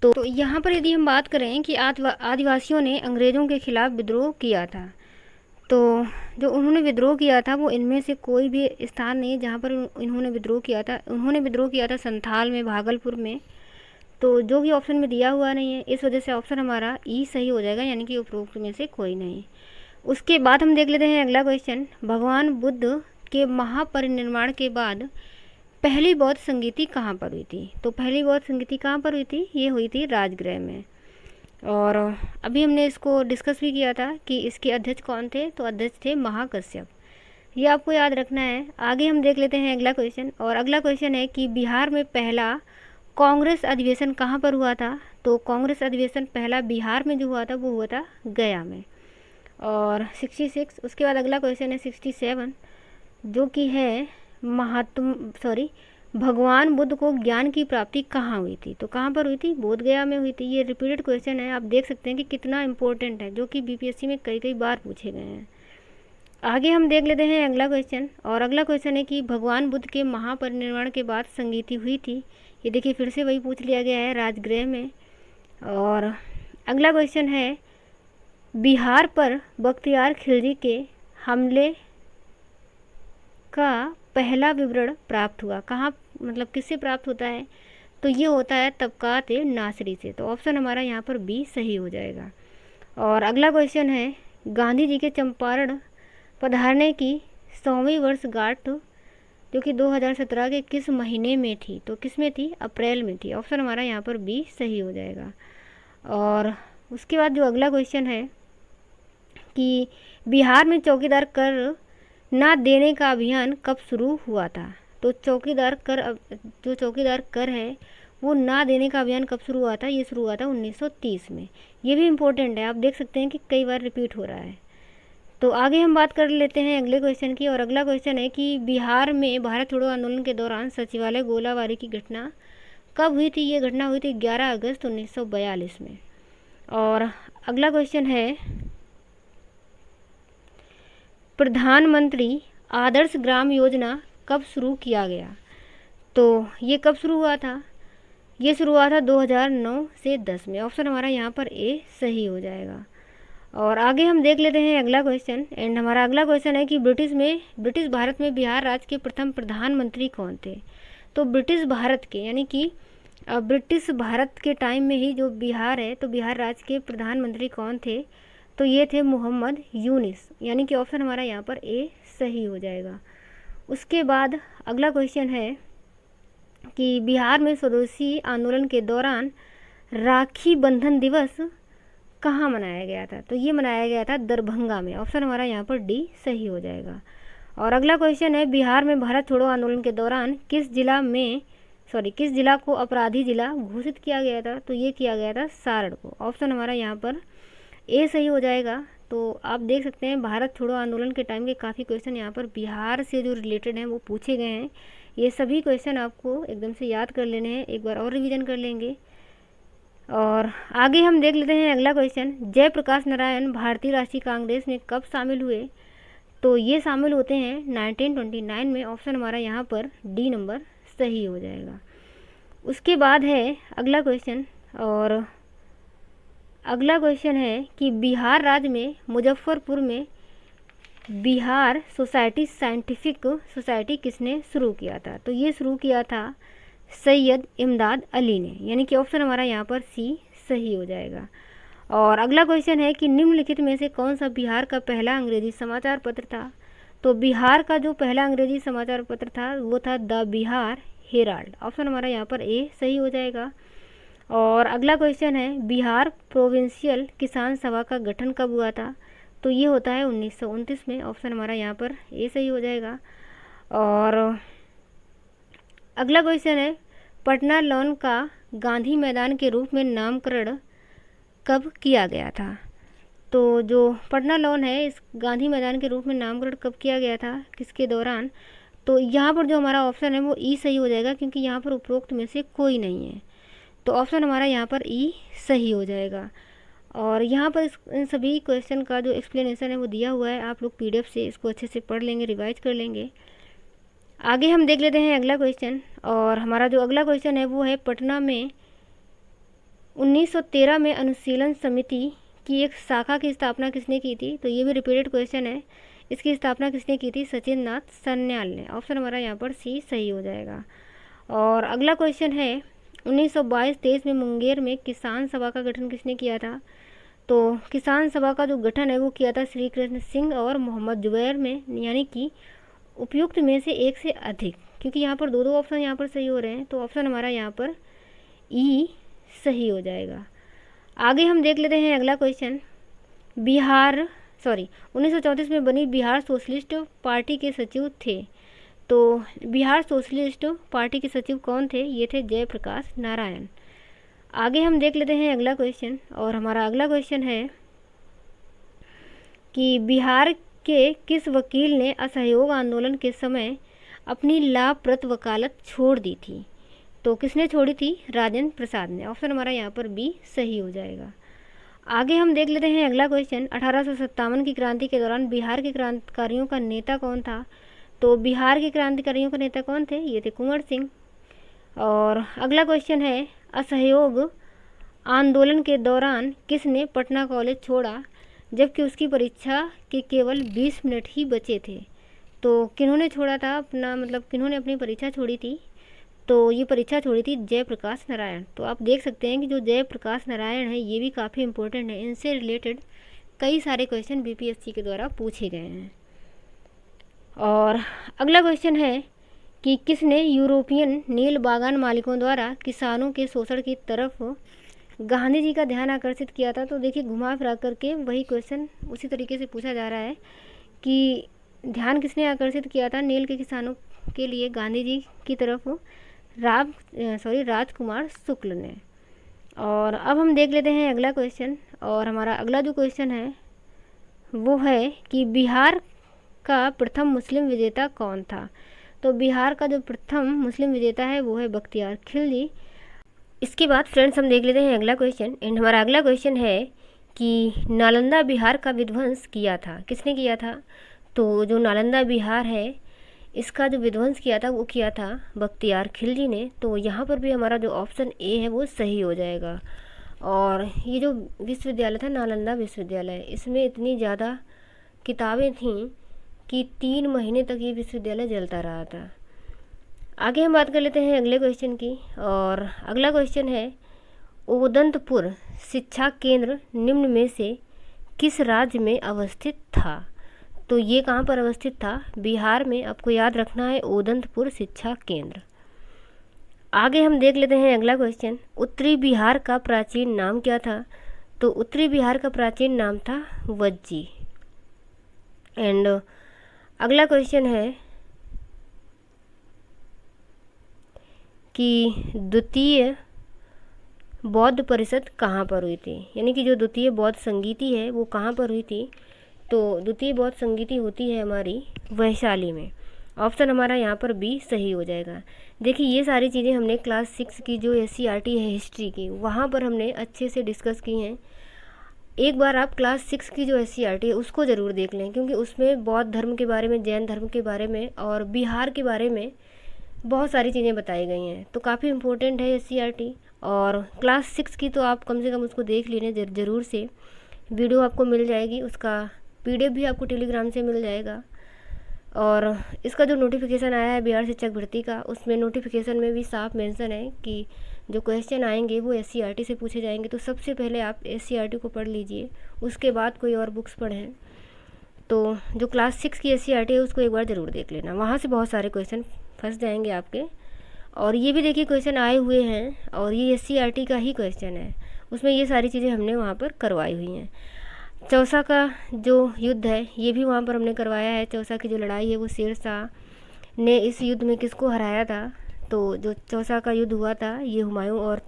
तो यहाँ पर यदि हम बात करें कि आदिवासियों ने अंग्रेज़ों के खिलाफ विद्रोह किया था, तो जो उन्होंने विद्रोह किया था वो इनमें से कोई भी स्थान नहीं जहाँ पर इन्होंने विद्रोह किया था। उन्होंने विद्रोह किया था संथाल में, भागलपुर में। तो जो भी ऑप्शन में दिया हुआ नहीं है, इस वजह से ऑप्शन हमारा ई सही हो जाएगा, यानी कि उपरोक्त में से कोई नहीं। उसके बाद हम देख लेते हैं अगला क्वेश्चन, भगवान बुद्ध के महापरिनिर्वाण के बाद पहली बौद्ध संगीति कहाँ पर हुई थी? तो पहली बौद्ध संगीति कहाँ पर हुई थी? ये हुई थी राजगृह में। और अभी हमने इसको डिस्कस भी किया था कि इसके अध्यक्ष कौन थे, तो अध्यक्ष थे महाकश्यप। ये आपको याद रखना है। आगे हम देख लेते हैं अगला क्वेश्चन, और अगला क्वेश्चन है कि बिहार में पहला कांग्रेस अधिवेशन कहाँ पर हुआ था? तो कांग्रेस अधिवेशन पहला बिहार में जो हुआ था वो हुआ था गया में। और 66, उसके बाद अगला क्वेश्चन है 67, जो कि है भगवान बुद्ध को ज्ञान की प्राप्ति कहाँ हुई थी? तो कहाँ पर हुई थी? बोध गया में हुई थी। ये रिपीटेड क्वेश्चन है, आप देख सकते हैं कि कितना इंपॉर्टेंट है, जो कि बीपीएससी में कई बार पूछे गए हैं। आगे हम देख लेते हैं अगला क्वेश्चन। और अगला क्वेश्चन है कि भगवान बुद्ध के महापरिनिर्वाण के बाद संगीति हुई थी। ये देखिए फिर से वही पूछ लिया गया है राजगृह में। और अगला क्वेश्चन है बिहार पर बख्तियार खिलजी के हमले का पहला विवरण प्राप्त हुआ। कहाँ, मतलब किससे प्राप्त होता है? तो ये होता है तबकात ए नासरी से। तो ऑप्शन हमारा यहाँ पर बी सही हो जाएगा। और अगला क्वेश्चन है गांधी जी के चंपारण पधारने की 100वीं वर्षगांठ जो कि 2017 के किस महीने में थी? तो किस में थी? अप्रैल में थी। ऑप्शन हमारा यहाँ पर बी सही हो जाएगा। और उसके बाद जो अगला क्वेश्चन है कि बिहार में चौकीदार कर ना देने का अभियान कब शुरू हुआ था? तो चौकीदार कर है वो ना देने का अभियान कब शुरू हुआ था? ये शुरू हुआ था 1930 में। ये भी इम्पोर्टेंट है, आप देख सकते हैं कि कई बार रिपीट हो रहा है। तो आगे हम बात कर लेते हैं अगले क्वेश्चन की। और अगला क्वेश्चन है कि बिहार में भारत छोड़ो आंदोलन के दौरान सचिवालय गोलाबारी की घटना कब हुई थी? ये घटना हुई थी 11 अगस्त 1942 में। और अगला क्वेश्चन है प्रधानमंत्री आदर्श ग्राम योजना कब शुरू किया गया? तो ये कब शुरू हुआ था? ये शुरू हुआ था 2009 से 10 में। ऑप्शन हमारा यहाँ पर ए सही हो जाएगा। और आगे हम देख लेते हैं अगला क्वेश्चन। एंड हमारा अगला क्वेश्चन है कि ब्रिटिश भारत में बिहार राज्य के प्रथम प्रधानमंत्री कौन थे? तो ब्रिटिश भारत के, यानी कि ब्रिटिश भारत के टाइम में ही जो बिहार है, तो बिहार राज्य के प्रधानमंत्री कौन थे? तो ये थे मोहम्मद यूनिस, यानी कि ऑप्शन हमारा यहाँ पर ए सही हो जाएगा। उसके बाद अगला क्वेश्चन है कि बिहार में स्वदेशी आंदोलन के दौरान राखी बंधन दिवस कहाँ मनाया गया था? तो ये मनाया गया था दरभंगा में। ऑप्शन हमारा यहाँ पर डी सही हो जाएगा। और अगला क्वेश्चन है बिहार में भारत छोड़ो आंदोलन के दौरान किस जिला को अपराधी जिला घोषित किया गया था? तो ये किया गया था सारण को। ऑप्शन हमारा यहाँ पर ए सही हो जाएगा। तो आप देख सकते हैं भारत छोड़ो आंदोलन के टाइम के काफ़ी क्वेश्चन यहाँ पर बिहार से जो रिलेटेड हैं वो पूछे गए हैं। ये सभी क्वेश्चन आपको एकदम से याद कर लेने हैं, एक बार और रिवीजन कर लेंगे। और आगे हम देख लेते हैं अगला क्वेश्चन। जयप्रकाश नारायण भारतीय राष्ट्रीय कांग्रेस में कब शामिल हुए? तो ये शामिल होते हैं 1929 में। ऑप्शन हमारा यहाँ पर डी नंबर सही हो जाएगा। उसके बाद है अगला क्वेश्चन। और अगला क्वेश्चन है कि बिहार राज्य में मुजफ्फरपुर में बिहार सोसाइटी साइंटिफिक सोसाइटी किसने शुरू किया था? तो ये शुरू किया था सैयद इमदाद अली ने, यानी कि ऑप्शन हमारा यहाँ पर सी सही हो जाएगा। और अगला क्वेश्चन है कि निम्नलिखित में से कौन सा बिहार का पहला अंग्रेजी समाचार पत्र था? तो बिहार का जो पहला अंग्रेजी समाचार पत्र था वो था द बिहार हेराल्ड। ऑप्शन हमारा यहाँ पर ए सही हो जाएगा। और अगला क्वेश्चन है बिहार प्रोविंशियल किसान सभा का गठन कब हुआ था? तो ये होता है 1929 में। ऑप्शन हमारा यहाँ पर ए सही हो जाएगा। और अगला क्वेश्चन है पटना लॉन का गांधी मैदान के रूप में नामकरण कब किया गया था? तो जो पटना लॉन है इस गांधी मैदान के रूप में नामकरण कब किया गया था, किसके दौरान? तो यहाँ पर जो हमारा ऑप्शन है वो ई सही हो जाएगा, क्योंकि यहाँ पर उपरोक्त में से कोई नहीं है। तो ऑप्शन हमारा यहाँ पर ई सही हो जाएगा। और यहाँ पर इन सभी क्वेश्चन का जो एक्सप्लेनेशन है वो दिया हुआ है, आप लोग पीडीएफ से इसको अच्छे से पढ़ लेंगे, रिवाइज कर लेंगे। आगे हम देख लेते हैं अगला क्वेश्चन। और हमारा जो अगला क्वेश्चन है वो है पटना में 1913 में अनुशीलन समिति की एक शाखा की स्थापना किसने की थी? तो ये भी रिपीटेड क्वेश्चन है। इसकी स्थापना किसने की थी? सचिन नाथ सन्याल ने। ऑप्शन हमारा यहाँ पर सी सही हो जाएगा। और अगला क्वेश्चन है 1922-23 में मुंगेर में किसान सभा का गठन किसने किया था? तो किसान सभा का जो गठन है वो किया था श्री कृष्ण सिंह और मोहम्मद जुबैर में, यानी कि उपयुक्त में से एक से अधिक, क्योंकि यहाँ पर दो ऑप्शन यहाँ पर सही हो रहे हैं। तो ऑप्शन हमारा यहाँ पर ई सही हो जाएगा। आगे हम देख लेते हैं अगला क्वेश्चन। 1934 में बनी बिहार सोशलिस्ट पार्टी के सचिव थे। तो बिहार सोशलिस्ट पार्टी के सचिव कौन थे? ये थे जयप्रकाश नारायण। आगे हम देख लेते हैं अगला क्वेश्चन। और हमारा अगला क्वेश्चन है कि बिहार के किस वकील ने असहयोग आंदोलन के समय अपनी लाभप्रद वकालत छोड़ दी थी? तो किसने छोड़ी थी? राजेंद्र प्रसाद ने। ऑप्शन हमारा यहाँ पर बी सही हो जाएगा। आगे हम देख लेते हैं अगला क्वेश्चन। 1857 की क्रांति के दौरान बिहार के क्रांतिकारियों का नेता कौन था? तो बिहार के क्रांतिकारियों का नेता कौन थे? ये थे कुंवर सिंह। और अगला क्वेश्चन है, असहयोग आंदोलन के दौरान किसने पटना कॉलेज छोड़ा जबकि उसकी परीक्षा के केवल 20 मिनट ही बचे थे? तो किन्होंने छोड़ा था अपना, मतलब किन्होंने अपनी परीक्षा छोड़ी थी? तो ये परीक्षा छोड़ी थी जयप्रकाश नारायण। तो आप देख सकते हैं कि जो जयप्रकाश नारायण है ये भी काफ़ी इंपॉर्टेंट है, इनसे रिलेटेड कई सारे क्वेश्चन बीपीएससी के द्वारा पूछे गए हैं। और अगला क्वेश्चन है कि किसने यूरोपियन नील बागान मालिकों द्वारा किसानों के शोषण की तरफ गांधी जी का ध्यान आकर्षित किया था? तो देखिए घुमा फिरा करके वही क्वेश्चन उसी तरीके से पूछा जा रहा है कि ध्यान किसने आकर्षित किया था नील के किसानों के लिए गांधी जी की तरफ? राजकुमार शुक्ल ने। और अब हम देख लेते हैं अगला क्वेश्चन। और हमारा अगला जो क्वेश्चन है वो है कि बिहार का प्रथम मुस्लिम विजेता कौन था? तो बिहार का जो प्रथम मुस्लिम विजेता है वो है बख्तियार खिलजी। इसके बाद फ्रेंड्स हम देख लेते हैं अगला क्वेश्चन। एंड हमारा अगला क्वेश्चन है कि नालंदा बिहार का विध्वंस किया था, किसने किया था? तो जो नालंदा बिहार है इसका जो विध्वंस किया था वो किया था बख्तियार खिलजी ने। तो यहाँ पर भी हमारा जो ऑप्शन ए है वो सही हो जाएगा। और ये जो विश्वविद्यालय था नालंदा विश्वविद्यालय, इसमें इतनी ज़्यादा किताबें थीं कि 3 महीने तक ये विश्वविद्यालय जलता रहा था। आगे हम बात कर लेते हैं अगले क्वेश्चन की। और अगला क्वेश्चन है, उदंतपुर शिक्षा केंद्र निम्न में से किस राज्य में अवस्थित था? तो ये कहाँ पर अवस्थित था? बिहार में। आपको याद रखना है उदंतपुर शिक्षा केंद्र। आगे हम देख लेते हैं अगला क्वेश्चन। उत्तरी बिहार का प्राचीन नाम क्या था? तो उत्तरी बिहार का प्राचीन नाम था वज्जी। एंड अगला क्वेश्चन है कि द्वितीय बौद्ध परिषद कहाँ पर हुई थी? यानी कि जो द्वितीय बौद्ध संगीति है वो कहाँ पर हुई थी? तो द्वितीय बौद्ध संगीति होती है हमारी वैशाली में। ऑप्शन हमारा यहाँ पर बी सही हो जाएगा। देखिए ये सारी चीज़ें हमने क्लास 6 की जो SCERT है हिस्ट्री की, वहाँ पर हमने अच्छे से डिस्कस की हैं। एक बार आप क्लास 6 की जो SCERT है उसको ज़रूर देख लें, क्योंकि उसमें बौद्ध धर्म के बारे में, जैन धर्म के बारे में और बिहार के बारे में बहुत सारी चीज़ें बताई गई हैं। तो काफ़ी इम्पोर्टेंट है SCERT। और क्लास 6 की तो आप कम से कम उसको देख लेना ज़रूर से। वीडियो आपको मिल जाएगी, उसका PDF भी आपको टेलीग्राम से मिल जाएगा। और इसका जो नोटिफिकेशन आया है बिहार शिक्षक भर्ती का, उसमें नोटिफिकेशन में भी साफ मेंशन है कि जो क्वेश्चन आएंगे वो SCERT से पूछे जाएंगे। तो सबसे पहले आप SCERT को पढ़ लीजिए, उसके बाद कोई और बुक्स पढ़ें। तो जो क्लास 6 की SCERT है उसको एक बार ज़रूर देख लेना, वहाँ से बहुत सारे क्वेश्चन फंस जाएंगे आपके। और ये भी देखिए क्वेश्चन आए हुए हैं और ये SCERT का ही क्वेश्चन है, उसमें ये सारी चीज़ें हमने वहाँ पर करवाई हुई हैं। चौसा का जो युद्ध है ये भी वहाँ पर हमने करवाया है। चौसा की जो लड़ाई है वो शेर शाह ने इस युद्ध में किसको हराया था? तो जो चौसा का युद्ध हुआ था ये हुमायूं और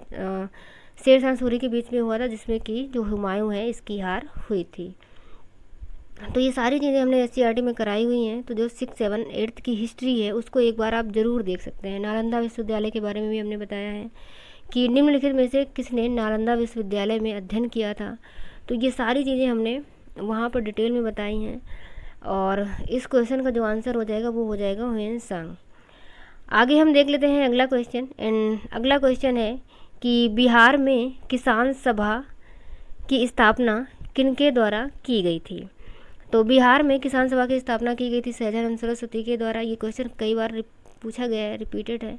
शेर शाह सूरी के बीच में हुआ था, जिसमें कि जो हुमायूं है इसकी हार हुई थी। तो ये सारी चीज़ें हमने SCERT में कराई हुई हैं। तो जो 6, 7, 8 की हिस्ट्री है उसको एक बार आप ज़रूर देख सकते हैं। नालंदा विश्वविद्यालय के बारे में भी हमने बताया है कि निम्नलिखित में से किसने नालंदा विश्वविद्यालय में अध्ययन किया था। तो ये सारी चीज़ें हमने वहाँ पर डिटेल में बताई हैं। और इस क्वेश्चन का जो आंसर हो जाएगा वो हो जाएगा ह्वेन सांग। आगे हम देख लेते हैं अगला क्वेश्चन। एंड अगला क्वेश्चन है कि बिहार में किसान सभा की स्थापना किनके द्वारा की गई थी? तो बिहार में किसान सभा की स्थापना की गई थी सहजानंद सरस्वती के द्वारा। ये क्वेश्चन कई बार पूछा गया है, रिपीटेड है,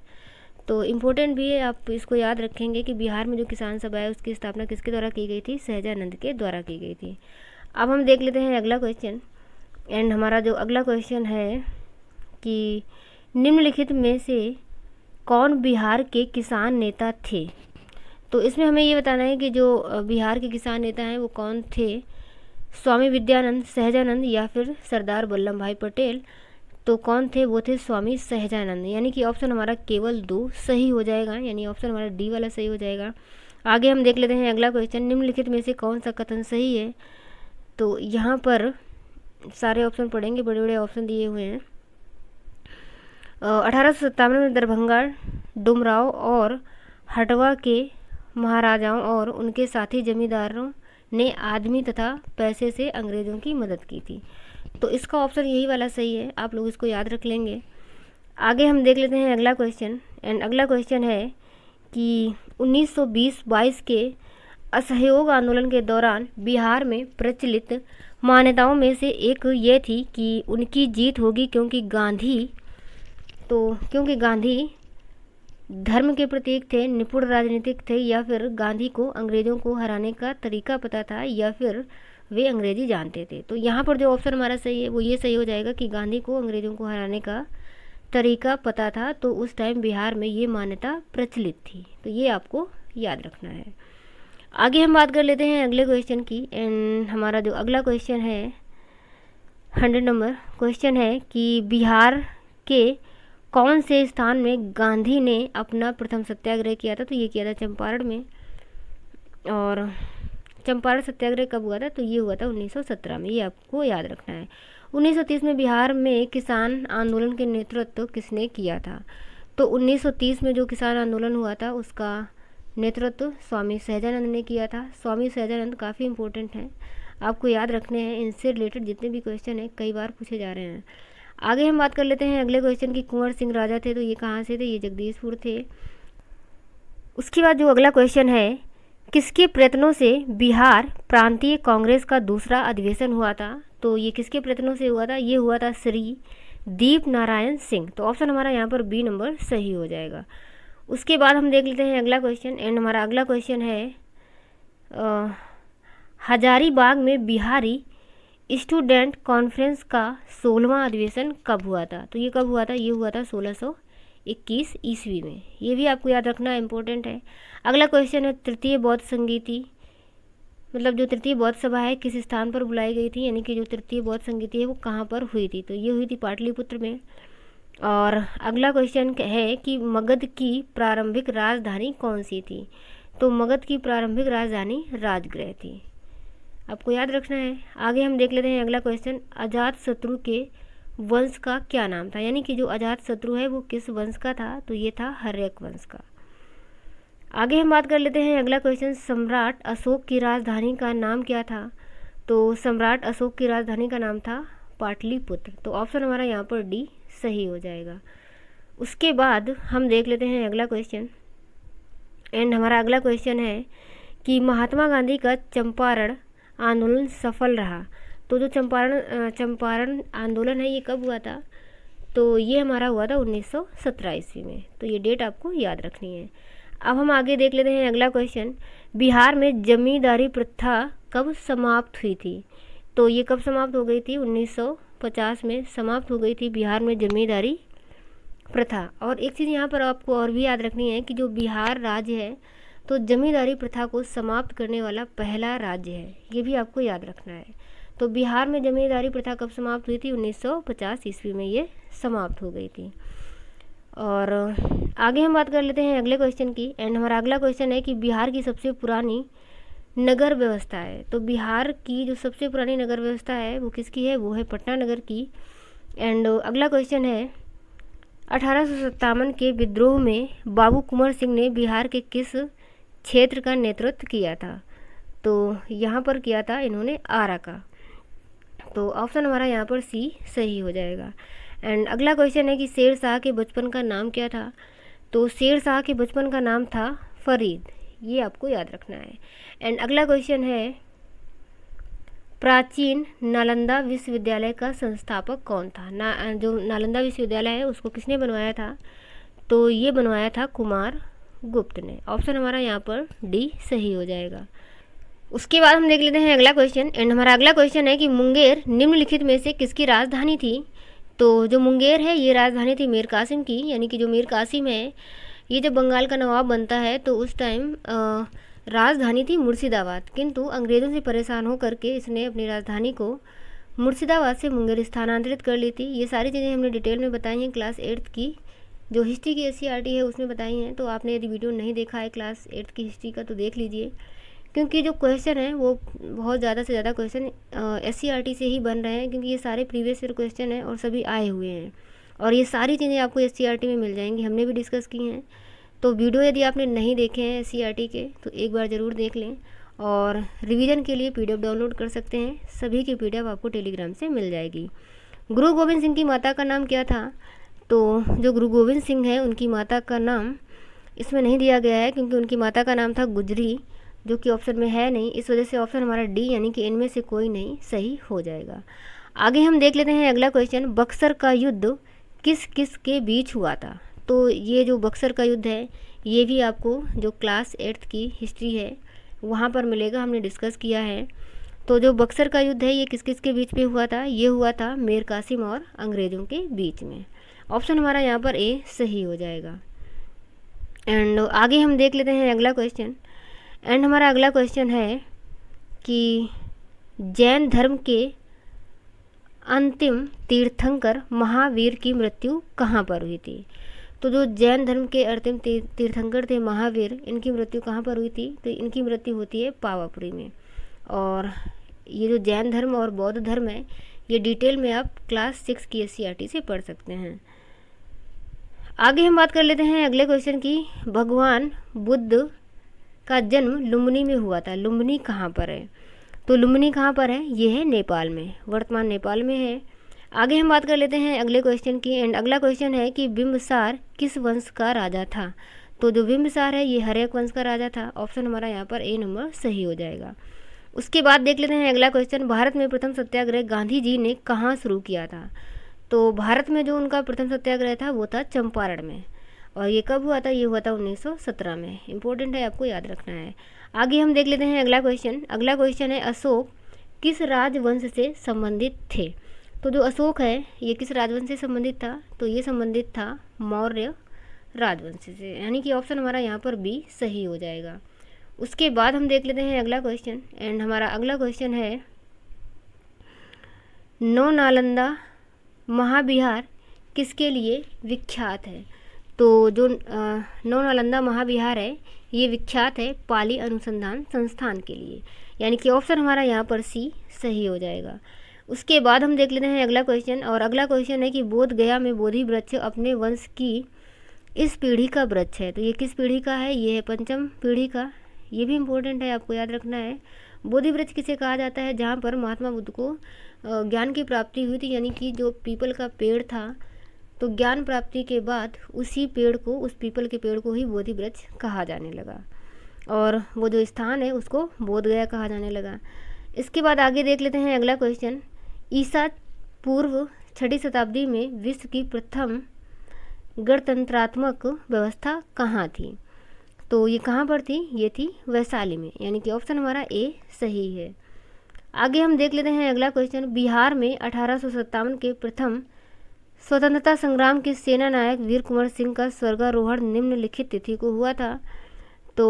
तो इम्पोर्टेंट भी है। आप इसको याद रखेंगे कि बिहार में जो किसान सभा है उसकी स्थापना किसके द्वारा की गई थी? सहजानंद के द्वारा की गई थी। अब हम देख लेते हैं अगला क्वेश्चन। एंड हमारा जो अगला क्वेश्चन है कि निम्नलिखित में से कौन बिहार के किसान नेता थे? तो इसमें हमें ये बताना है कि जो बिहार के किसान नेता हैं वो कौन थे? स्वामी विद्यानंद, सहजानंद या फिर सरदार वल्लभ भाई पटेल। तो कौन थे? वो थे स्वामी सहजानंद। यानी कि ऑप्शन हमारा केवल 2 सही हो जाएगा, यानी ऑप्शन हमारा डी वाला सही हो जाएगा। आगे हम देख लेते हैं अगला क्वेश्चन। निम्नलिखित में से कौन सा कथन सही है? तो यहाँ पर सारे ऑप्शन पढ़ेंगे, बड़े बड़े ऑप्शन दिए हुए हैं। 1857 में दरभंगा, डुमराव और हटवा के महाराजाओं और उनके साथी जमींदारों ने आदमी तथा पैसे से अंग्रेज़ों की मदद की थी। तो इसका ऑप्शन यही वाला सही है, आप लोग इसको याद रख लेंगे। आगे हम देख लेते हैं अगला क्वेश्चन। एंड अगला क्वेश्चन है कि 1920-22 के असहयोग आंदोलन के दौरान बिहार में प्रचलित मान्यताओं में से एक ये थी कि उनकी जीत होगी क्योंकि गांधी धर्म के प्रतीक थे, निपुण राजनीतिक थे, या फिर गांधी को अंग्रेज़ों को हराने का तरीका पता था, या फिर वे अंग्रेज़ी जानते थे। तो यहाँ पर जो ऑप्शन हमारा सही है वो ये सही हो जाएगा कि गांधी को अंग्रेज़ों को हराने का तरीका पता था, तो उस टाइम बिहार में ये मान्यता प्रचलित थी। तो ये आपको याद रखना है। आगे हम बात कर लेते हैं अगले क्वेश्चन की। एंड हमारा जो अगला क्वेश्चन है 100 नंबर क्वेश्चन है कि बिहार के कौन से स्थान में गांधी ने अपना प्रथम सत्याग्रह किया था। तो ये किया था चंपारण में। और चंपारण सत्याग्रह कब हुआ था? तो ये हुआ था 1917 में। ये आपको याद रखना है। 1930 में बिहार में किसान आंदोलन के नेतृत्व किसने किया था? तो 1930 में जो किसान आंदोलन हुआ था उसका नेतृत्व स्वामी सहजानंद ने किया था। स्वामी सहजानंद काफ़ी इंपॉर्टेंट हैं, आपको याद रखने हैं। इनसे रिलेटेड जितने भी क्वेश्चन हैं कई बार पूछे जा रहे हैं। आगे हम बात कर लेते हैं अगले क्वेश्चन की। कुंवर सिंह राजा थे, तो ये कहाँ से थे? ये जगदीशपुर थे। उसके बाद जो अगला क्वेश्चन है, किसके प्रयत्नों से बिहार प्रांतीय कांग्रेस का दूसरा अधिवेशन हुआ था? तो ये किसके प्रयत्नों से हुआ था? ये हुआ था श्री दीप नारायण सिंह। तो ऑप्शन हमारा यहाँ पर बी नंबर सही हो जाएगा। उसके बाद हम देख लेते हैं अगला क्वेश्चन। एंड हमारा अगला क्वेश्चन है हजारीबाग में बिहारी स्टूडेंट कॉन्फ्रेंस का 16वां अधिवेशन कब हुआ था? तो ये कब हुआ था? ये हुआ था 1621 ईस्वी में। ये भी आपको याद रखना इम्पोर्टेंट है। अगला क्वेश्चन है तृतीय बौद्ध संगीति, मतलब जो तृतीय बौद्ध सभा है किस स्थान पर बुलाई गई थी, यानी कि जो तृतीय बौद्ध संगीति है वो कहाँ पर हुई थी? तो ये हुई थी पाटलिपुत्र में। और अगला क्वेश्चन है कि मगध की प्रारंभिक राजधानी कौन सी थी? तो मगध की प्रारंभिक राजधानी राजगृह थी, आपको याद रखना है। आगे हम देख लेते हैं अगला क्वेश्चन। अजातशत्रु के वंश का क्या नाम था? यानी कि जो अजातशत्रु है वो किस वंश का था? तो ये था हर्यक वंश का। आगे हम बात कर लेते हैं अगला क्वेश्चन। सम्राट अशोक की राजधानी का नाम क्या था? तो सम्राट अशोक की राजधानी का नाम था पाटलिपुत्र। तो ऑप्शन हमारा यहाँ पर डी सही हो जाएगा। उसके बाद हम देख लेते हैं अगला क्वेश्चन। एंड हमारा अगला क्वेश्चन है कि महात्मा गांधी का चंपारण आंदोलन सफल रहा। तो जो चंपारण आंदोलन है ये कब हुआ था? तो ये हमारा हुआ था 1917 ईस्वी में। तो ये डेट आपको याद रखनी है। अब हम आगे देख लेते हैं अगला क्वेश्चन। बिहार में जमींदारी प्रथा कब समाप्त हुई थी? तो ये कब समाप्त हो गई थी? 1950 में समाप्त हो गई थी बिहार में जमींदारी प्रथा। और एक चीज़ यहाँ पर आपको और भी याद रखनी है कि जो बिहार राज्य है तो जमींदारी प्रथा को समाप्त करने वाला पहला राज्य है, ये भी आपको याद रखना है। तो बिहार में जमींदारी प्रथा कब समाप्त हुई थी? 1950 ईस्वी में ये समाप्त हो गई थी। और आगे हम बात कर लेते हैं अगले क्वेश्चन की। एंड हमारा अगला क्वेश्चन है कि बिहार की सबसे पुरानी नगर व्यवस्था है। तो बिहार की जो सबसे पुरानी नगर व्यवस्था है वो किसकी है? वो है पटना नगर की। एंड अगला क्वेश्चन है 1857 के विद्रोह में बाबू कुंवर सिंह ने बिहार के किस क्षेत्र का नेतृत्व किया था? तो यहाँ पर किया था इन्होंने आरा का। तो ऑप्शन हमारा यहाँ पर सी सही हो जाएगा। एंड अगला क्वेश्चन है कि शेर शाह के बचपन का नाम क्या था? तो शेर शाह के बचपन का नाम था फरीद, ये आपको याद रखना है। एंड अगला क्वेश्चन है प्राचीन नालंदा विश्वविद्यालय का संस्थापक कौन था? जो नालंदा विश्वविद्यालय है उसको किसने बनवाया था? तो ये बनवाया था कुमार गुप्त ने। ऑप्शन हमारा यहाँ पर डी सही हो जाएगा। उसके बाद हम देख लेते हैं अगला क्वेश्चन। एंड हमारा अगला क्वेश्चन है कि मुंगेर निम्नलिखित में से किसकी राजधानी थी? तो जो मुंगेर है ये राजधानी थी मीर कासिम की, यानी कि जो मीर कासिम है ये जब बंगाल का नवाब बनता है तो उस टाइम राजधानी थी मुर्शिदाबाद, किंतु अंग्रेज़ों से परेशान होकर के इसने अपनी राजधानी को मुर्शिदाबाद से मुंगेर स्थानांतरित कर ली थी। ये सारी चीज़ें हमने डिटेल में बताई हैं क्लास 8th की जो हिस्ट्री की SCRT है उसमें बताई हैं। तो आपने यदि वीडियो नहीं देखा है क्लास 8th की हिस्ट्री का तो देख लीजिए, क्योंकि जो क्वेश्चन है वो बहुत ज़्यादा से ज़्यादा क्वेश्चन SCRT से ही बन रहे हैं, क्योंकि ये सारे प्रीवियस ईयर क्वेश्चन हैं और सभी आए हुए हैं और ये सारी चीज़ें आपको SCRT में मिल जाएंगी, हमने भी डिस्कस की हैं। तो वीडियो यदि आपने नहीं देखे हैं SCRT के तो एक बार ज़रूर देख लें। और रिवीजन के लिए PDF डाउनलोड कर सकते हैं। सभी की PDF आपको टेलीग्राम से मिल जाएगी। गुरु गोविंद सिंह की माता का नाम क्या था? तो जो गुरु गोविंद सिंह है उनकी माता का नाम इसमें नहीं दिया गया है, क्योंकि उनकी माता का नाम था गुजरी, जो कि ऑप्शन में है नहीं। इस वजह से ऑप्शन हमारा डी यानी कि इनमें से कोई नहीं सही हो जाएगा। आगे हम देख लेते हैं अगला क्वेश्चन, बक्सर का युद्ध किस किस के बीच हुआ था? तो ये जो बक्सर का युद्ध है ये भी आपको जो क्लास 8th की हिस्ट्री है वहाँ पर मिलेगा, हमने डिस्कस किया है। तो जो बक्सर का युद्ध है ये किस किस के बीच में हुआ था? ये हुआ था मीर कासिम और अंग्रेज़ों के बीच में। ऑप्शन हमारा यहाँ पर ए सही हो जाएगा। एंड आगे हम देख लेते हैं अगला क्वेश्चन। एंड हमारा अगला क्वेश्चन है कि जैन धर्म के अंतिम तीर्थंकर महावीर की मृत्यु कहाँ पर हुई थी? तो जो जैन धर्म के अंतिम तीर्थंकर थे महावीर, इनकी मृत्यु कहाँ पर हुई थी? तो इनकी मृत्यु होती है पावापुरी में। और ये जो जैन धर्म और बौद्ध धर्म है ये डिटेल में आप क्लास 6 की SCERT से पढ़ सकते हैं। आगे हम बात कर लेते हैं अगले क्वेश्चन की, भगवान बुद्ध का जन्म लुम्बिनी में हुआ था। लुम्बिनी कहाँ पर है? तो लुम्बिनी कहाँ पर है? ये है नेपाल में, वर्तमान नेपाल में है। आगे हम बात कर लेते हैं अगले क्वेश्चन की। एंड अगला क्वेश्चन है कि बिंबिसार किस वंश का राजा था? तो जो बिंबिसार है ये हर्यक वंश का राजा था। ऑप्शन हमारा यहाँ पर ए नंबर सही हो जाएगा। उसके बाद देख लेते हैं अगला क्वेश्चन, भारत में प्रथम सत्याग्रह गांधी जी ने कहाँ शुरू किया था? तो भारत में जो उनका प्रथम सत्याग्रह था वो था चंपारण में। और ये कब हुआ था? ये हुआ था 1917 में। इंपॉर्टेंट है, आपको याद रखना है। आगे हम देख लेते हैं अगला क्वेश्चन। अगला क्वेश्चन है अशोक किस राजवंश से संबंधित थे? तो जो अशोक है ये किस राजवंश से संबंधित था? तो ये संबंधित था मौर्य राजवंश से, यानी कि ऑप्शन हमारा यहाँ पर बी सही हो जाएगा। उसके बाद हम देख लेते हैं अगला क्वेश्चन। एंड हमारा अगला क्वेश्चन है नौ नालंदा महाविहार किसके लिए विख्यात है? तो जो नौ नालंदा महाविहार है ये विख्यात है पाली अनुसंधान संस्थान के लिए, यानी कि ऑप्शन हमारा यहाँ पर सी सही हो जाएगा। उसके बाद हम देख लेते हैं अगला क्वेश्चन। और अगला क्वेश्चन है कि बोध गया में बोधि वृक्ष अपने वंश की इस पीढ़ी का वृक्ष है। तो ये किस पीढ़ी का है? ये है पंचम पीढ़ी का। ये भी इम्पोर्टेंट है, आपको याद रखना है। बोधि वृक्ष किसे कहा जाता है? जहाँ पर महात्मा बुद्ध को ज्ञान की प्राप्ति हुई थी, यानी कि जो पीपल का पेड़ था, तो ज्ञान प्राप्ति के बाद उसी पेड़ को, उस पीपल के पेड़ को ही बोधि वृक्ष कहा जाने लगा, और वो जो स्थान है उसको बोध गया कहा जाने लगा। इसके बाद आगे देख लेते हैं अगला क्वेश्चन, ईसा पूर्व 6वीं शताब्दी में विश्व की प्रथम गणतंत्रात्मक व्यवस्था कहाँ थी? तो ये कहाँ पर थी? ये थी वैशाली में, यानी कि ऑप्शन हमारा ए सही है। आगे हम देख लेते हैं अगला क्वेश्चन, बिहार में 1857 के प्रथम स्वतंत्रता संग्राम के सेना नायक वीर कुंवर सिंह का स्वर्गारोहण निम्नलिखित तिथि को हुआ था। तो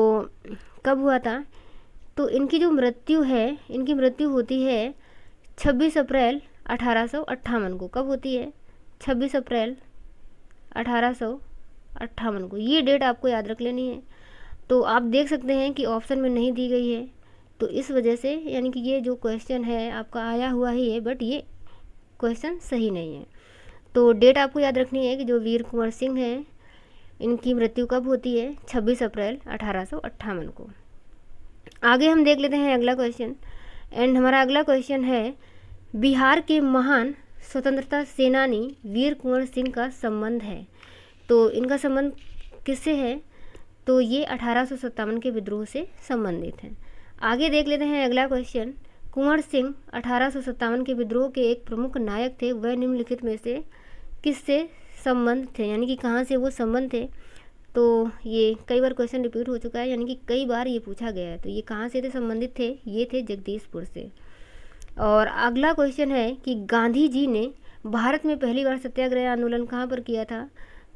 कब हुआ था? तो इनकी जो मृत्यु है, इनकी मृत्यु होती है 26 अप्रैल 1858 को। कब होती है? 26 अप्रैल 1858 को। ये डेट आपको याद रख लेनी है। तो आप देख सकते हैं कि ऑप्शन में नहीं दी गई है, तो इस वजह से यानी कि ये जो क्वेश्चन है आपका आया हुआ ही है, बट ये क्वेश्चन सही नहीं है। तो डेट आपको याद रखनी है कि जो वीर कुंवर सिंह हैं इनकी मृत्यु कब होती है? 26 अप्रैल 1858 को। आगे हम देख लेते हैं अगला क्वेश्चन। एंड हमारा अगला क्वेश्चन है, बिहार के महान स्वतंत्रता सेनानी वीर कुंवर सिंह का संबंध है। तो इनका संबंध किससे है? तो ये 1857 के विद्रोह से संबंधित हैं। आगे देख लेते हैं अगला क्वेश्चन, कुंवर सिंह 1857 के विद्रोह के एक प्रमुख नायक थे, वह निम्नलिखित में से किससे संबंध थे, यानी कि कहाँ से वो संबंध थे? तो ये कई बार क्वेश्चन रिपीट हो चुका है, यानी कि कई बार ये पूछा गया है। तो ये कहाँ से थे संबंधित थे? ये थे जगदीशपुर से। और अगला क्वेश्चन है कि गांधी जी ने भारत में पहली बार सत्याग्रह आंदोलन कहाँ पर किया था?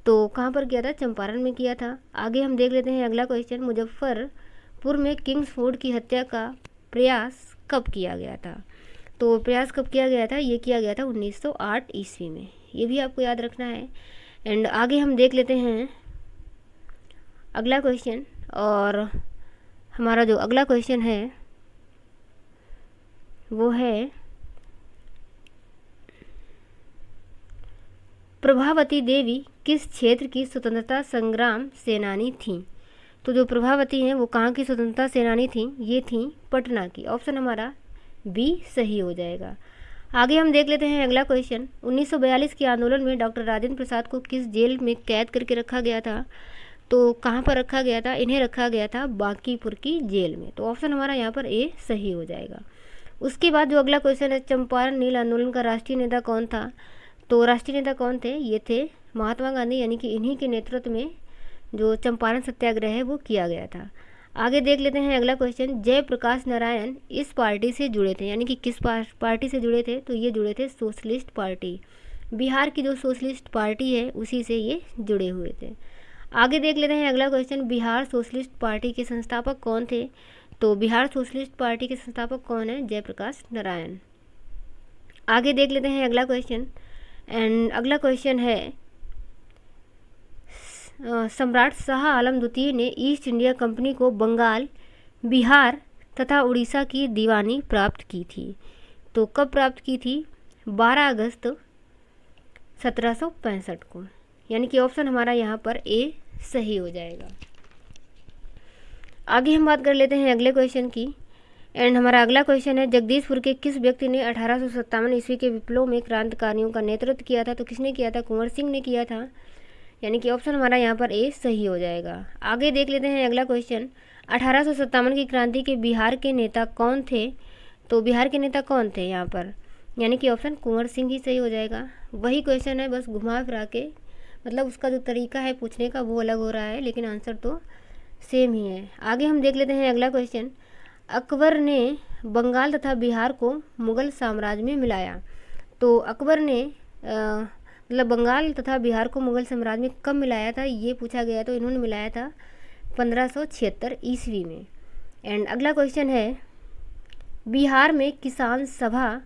तो कहाँ पर किया था? चंपारण में किया था। आगे हम देख लेते हैं अगला क्वेश्चन, मुजफ्फरपुर में किंग्सफोर्ड की हत्या का प्रयास कब किया गया था? तो प्रयास कब किया गया था? ये किया गया था 1908 ईस्वी में। ये भी आपको याद रखना है। एंड आगे हम देख लेते हैं अगला क्वेश्चन। और हमारा जो अगला क्वेश्चन है वो है, प्रभावती देवी किस क्षेत्र की स्वतंत्रता संग्राम सेनानी थीं? तो जो प्रभावती हैं वो कहाँ की स्वतंत्रता सेनानी थी? ये थी पटना की। ऑप्शन हमारा बी सही हो जाएगा। आगे हम देख लेते हैं अगला क्वेश्चन। 1942 के आंदोलन में डॉक्टर राजेंद्र प्रसाद को किस जेल में कैद करके रखा गया था? तो कहाँ पर रखा गया था? इन्हें रखा गया था बांकीपुर की जेल में। तो ऑप्शन हमारा यहाँ पर ए सही हो जाएगा। उसके बाद जो अगला क्वेश्चन है, चंपारण नील आंदोलन का राष्ट्रीय नेता कौन था? तो राष्ट्रीय नेता कौन थे? ये थे महात्मा गांधी, यानी कि इन्हीं के नेतृत्व में जो चंपारण सत्याग्रह है वो किया गया था। आगे देख लेते हैं अगला क्वेश्चन। जयप्रकाश नारायण इस पार्टी से जुड़े थे, यानी कि किस पार्टी से जुड़े थे? तो ये जुड़े थे सोशलिस्ट पार्टी। बिहार की जो सोशलिस्ट पार्टी है उसी से ये जुड़े हुए थे। आगे देख लेते हैं अगला क्वेश्चन। बिहार सोशलिस्ट पार्टी के संस्थापक कौन थे? तो बिहार सोशलिस्ट पार्टी के संस्थापक कौन है? जयप्रकाश नारायण। आगे देख लेते हैं अगला क्वेश्चन। एंड अगला क्वेश्चन है, सम्राट शाह आलम द्वितीय ने ईस्ट इंडिया कंपनी को बंगाल, बिहार तथा उड़ीसा की दीवानी प्राप्त की थी। तो कब प्राप्त की थी? 12 अगस्त 1765 को, यानी कि ऑप्शन हमारा यहाँ पर ए सही हो जाएगा। आगे हम बात कर लेते हैं अगले क्वेश्चन की। एंड हमारा अगला क्वेश्चन है, जगदीशपुर के किस व्यक्ति ने 1857 ईस्वी के विप्लव में क्रांतिकारियों का नेतृत्व किया था? तो किसने किया था? कुंवर सिंह ने किया था, यानी कि ऑप्शन हमारा यहाँ पर ए सही हो जाएगा। आगे देख लेते हैं अगला क्वेश्चन। 1857 की क्रांति के बिहार के नेता कौन थे? तो बिहार के नेता कौन थे यहाँ पर? यानी कि ऑप्शन कुंवर सिंह ही सही हो जाएगा। वही क्वेश्चन है, बस घुमा फिरा के, मतलब उसका जो तरीका है पूछने का वो अलग हो रहा है, लेकिन आंसर तो सेम ही है। आगे हम देख लेते हैं अगला क्वेश्चन। अकबर ने बंगाल तथा बिहार को मुगल साम्राज्य में मिलाया। तो अकबर ने मतलब बंगाल तथा बिहार को मुगल साम्राज्य में कब मिलाया था ये पूछा गया, तो इन्होंने मिलाया था 1576 ईस्वी में। एंड अगला क्वेश्चन है, बिहार में किसान सभा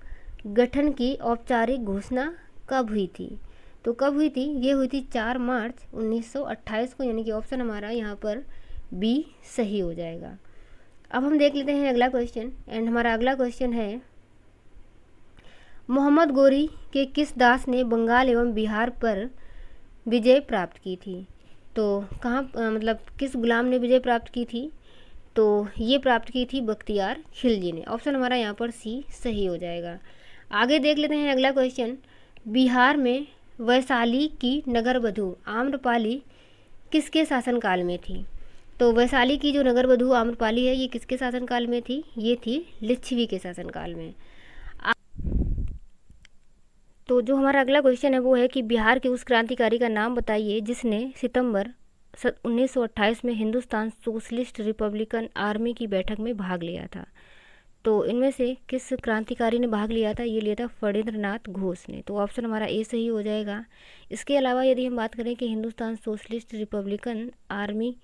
गठन की औपचारिक घोषणा कब हुई थी? तो कब हुई थी? ये हुई थी 4 मार्च 1928 को, यानी कि ऑप्शन हमारा यहाँ पर बी सही हो जाएगा। अब हम देख लेते हैं अगला क्वेश्चन। एंड हमारा अगला क्वेश्चन है, मोहम्मद गोरी के किस दास ने बंगाल एवं बिहार पर विजय प्राप्त की थी? तो कहाँ मतलब किस गुलाम ने विजय प्राप्त की थी? तो ये प्राप्त की थी बख्तियार खिलजी ने। ऑप्शन हमारा यहाँ पर सी सही हो जाएगा। आगे देख लेते हैं अगला क्वेश्चन। बिहार में वैशाली की नगरवधु आम्रपाली किसके शासनकाल में थी? तो वैशाली की जो नगरवधु आम्रपाली है ये किसके शासनकाल में थी? ये थी लिच्छवी के शासनकाल में। तो जो हमारा अगला क्वेश्चन है वो है कि बिहार के उस क्रांतिकारी का नाम बताइए जिसने सितंबर 1928 में हिंदुस्तान सोशलिस्ट रिपब्लिकन आर्मी की बैठक में भाग लिया था। तो इनमें से किस क्रांतिकारी ने भाग लिया था? ये लिया था फणींद्र नाथ घोष ने। तो ऑप्शन हमारा ए सही हो जाएगा। इसके अलावा यदि हम बात करें कि हिंदुस्तान सोशलिस्ट रिपब्लिकन आर्मी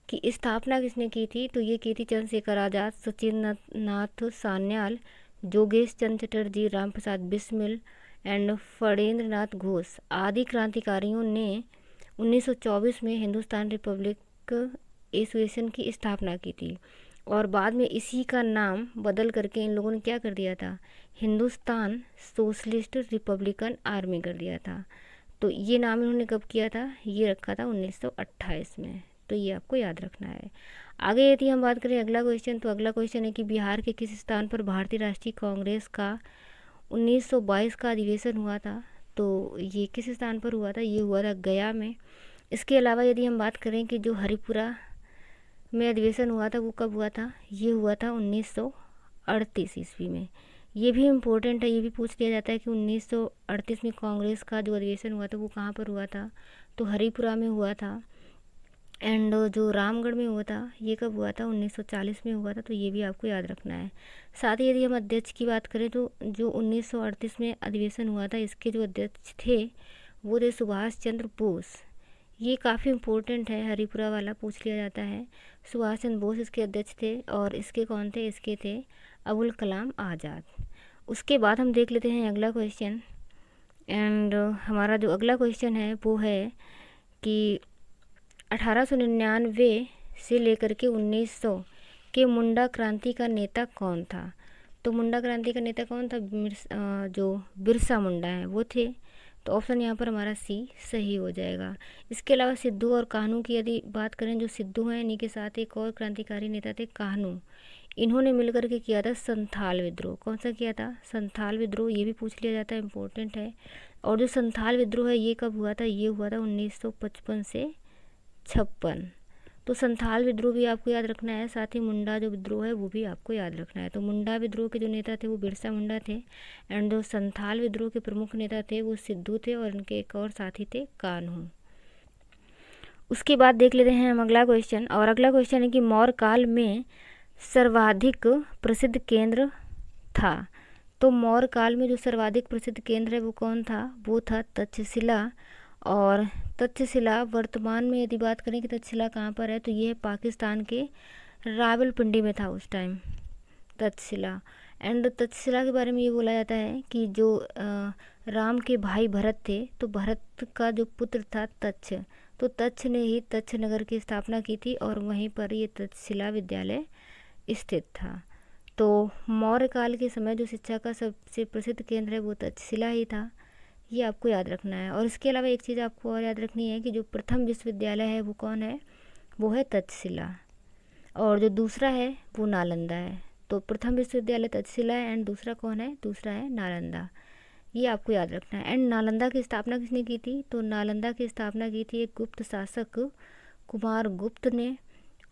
की स्थापना किसने की थी, तो ये की थी चंद्रशेखर आज़ाद, सचिंद्र नाथ सान्याल, जोगेश चंद्र चटर्जी, राम प्रसाद बिस्मिल एंड फणींद्र नाथ घोष आदि क्रांतिकारियों ने 1924 में हिंदुस्तान रिपब्लिक एसोसिएशन की स्थापना की थी और बाद में इसी का नाम बदल करके इन लोगों ने क्या कर दिया था? हिंदुस्तान सोशलिस्ट रिपब्लिकन आर्मी कर दिया था। तो ये नाम इन्होंने कब किया था? ये रखा था 1928 में। तो ये आपको याद रखना है। आगे यदि हम बात करें अगला क्वेश्चन, तो अगला क्वेश्चन है कि बिहार के किस स्थान पर भारतीय राष्ट्रीय कांग्रेस का 1922 का अधिवेशन हुआ था? तो ये किस स्थान पर हुआ था? ये हुआ था गया में। इसके अलावा यदि हम बात करें कि जो हरिपुरा में अधिवेशन हुआ था वो कब हुआ था? ये हुआ था 1938 ईस्वी में। ये भी इम्पोर्टेंट है, ये भी पूछ लिया जाता है कि 1938 में कांग्रेस का जो अधिवेशन हुआ था वो कहाँ पर हुआ था? तो हरिपुरा में हुआ था। एंड जो रामगढ़ में हुआ था ये कब हुआ था? 1940 में हुआ था। तो ये भी आपको याद रखना है। साथ ही यदि हम अध्यक्ष की बात करें तो जो 1938 में अधिवेशन हुआ था इसके जो अध्यक्ष थे वो थे सुभाष चंद्र बोस। ये काफ़ी इम्पोर्टेंट है, हरिपुरा वाला पूछ लिया जाता है। सुभाष चंद्र बोस इसके अध्यक्ष थे और इसके कौन थे? इसके थे अबुल कलाम आज़ाद। उसके बाद हम देख लेते हैं अगला क्वेश्चन। एंड हमारा जो अगला क्वेश्चन है वो है कि 1899 से लेकर के 1900 के मुंडा क्रांति का नेता कौन था? तो मुंडा क्रांति का नेता कौन था? जो बिरसा मुंडा है वो थे। तो ऑप्शन यहाँ पर हमारा सी सही हो जाएगा। इसके अलावा सिद्धू और कान्हू की यदि बात करें, जो सिद्धू हैं इन्हीं के साथ एक और क्रांतिकारी नेता थे कान्हू, इन्होंने मिलकर के किया था संथाल विद्रोह। कौन सा किया था? संथाल विद्रोह। ये भी पूछ लिया जाता है, इम्पोर्टेंट है। और जो संथाल विद्रोह है ये कब हुआ था? ये हुआ था 1955 से 56। तो संथाल विद्रोह भी आपको याद रखना है, साथ ही मुंडा जो विद्रोह है वो भी आपको याद रखना है। तो मुंडा विद्रोह के जो नेता थे वो बिरसा मुंडा थे, एंड जो संथाल विद्रोह के प्रमुख नेता थे वो सिद्धू थे, और इनके एक और साथी थे कान्हू। उसके बाद देख लेते हैं हम अगला क्वेश्चन, और अगला क्वेश्चन है कि मौर्य काल में सर्वाधिक प्रसिद्ध केंद्र था। तो मौर्य काल में जो सर्वाधिक प्रसिद्ध केंद्र है वो कौन था? वो था तक्षशिला। और तक्षशिला वर्तमान में यदि बात करें कि तक्षशिला कहाँ पर है, तो ये पाकिस्तान के रावलपिंडी में था उस टाइम तक्षशिला। एंड तक्षशिला के बारे में ये बोला जाता है कि जो राम के भाई भरत थे, तो भरत का जो पुत्र था तक्ष, तो तक्ष ने ही तक्ष नगर की स्थापना की थी, और वहीं पर ये तक्षशिला विद्यालय स्थित था। तो मौर्य काल के समय जो शिक्षा का सबसे प्रसिद्ध केंद्र है वो तक्षशिला ही था, ये आपको याद रखना है। और इसके अलावा एक चीज़ आपको और याद रखनी है कि जो प्रथम विश्वविद्यालय है वो कौन है? वो है तक्षशिला, और जो दूसरा है वो नालंदा है। तो प्रथम विश्वविद्यालय तक्षशिला है, एंड दूसरा कौन है? दूसरा है नालंदा। ये आपको याद रखना है। एंड नालंदा की स्थापना किसने की थी? तो नालंदा की स्थापना की थी एक गुप्त शासक कुमार गुप्त ने,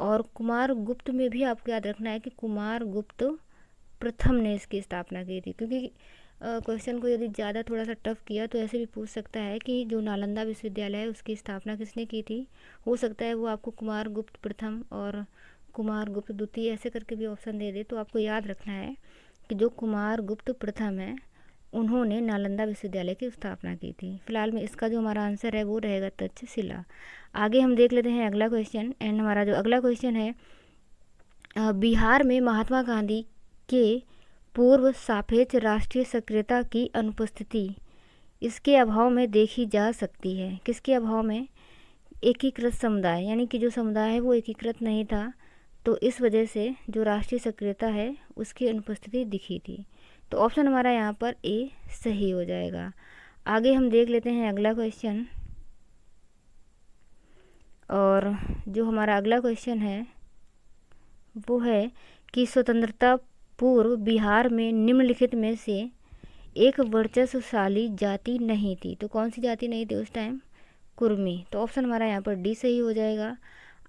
और कुमार गुप्त में भी आपको याद रखना है कि कुमार गुप्त प्रथम ने इसकी स्थापना की थी। क्योंकि क्वेश्चन को यदि ज़्यादा थोड़ा सा टफ किया तो ऐसे भी पूछ सकता है कि जो नालंदा विश्वविद्यालय है उसकी स्थापना किसने की थी। हो सकता है वो आपको कुमार गुप्त प्रथम और कुमार गुप्त द्वितीय ऐसे करके भी ऑप्शन दे दे। तो आपको याद रखना है कि जो कुमार गुप्त प्रथम है उन्होंने नालंदा विश्वविद्यालय की स्थापना की थी। फिलहाल में इसका जो हमारा आंसर है वो रहेगा तक्षशिला। आगे हम देख लेते हैं अगला क्वेश्चन, एंड हमारा जो अगला क्वेश्चन है, बिहार में महात्मा गांधी के पूर्व सापेक्ष राष्ट्रीय सक्रियता की अनुपस्थिति इसके अभाव में देखी जा सकती है। किसके अभाव में? एकीकृत समुदाय, यानी कि जो समुदाय है वो एकीकृत नहीं था, तो इस वजह से जो राष्ट्रीय सक्रियता है उसकी अनुपस्थिति दिखी थी। तो ऑप्शन हमारा यहाँ पर ए सही हो जाएगा। आगे हम देख लेते हैं अगला क्वेश्चन, और जो हमारा अगला क्वेश्चन है वो है कि स्वतंत्रता पूर्व बिहार में निम्नलिखित में से एक वर्चस्वशाली जाति नहीं थी। तो कौन सी जाति नहीं थी उस टाइम? कुर्मी। तो ऑप्शन हमारा यहाँ पर डी सही हो जाएगा।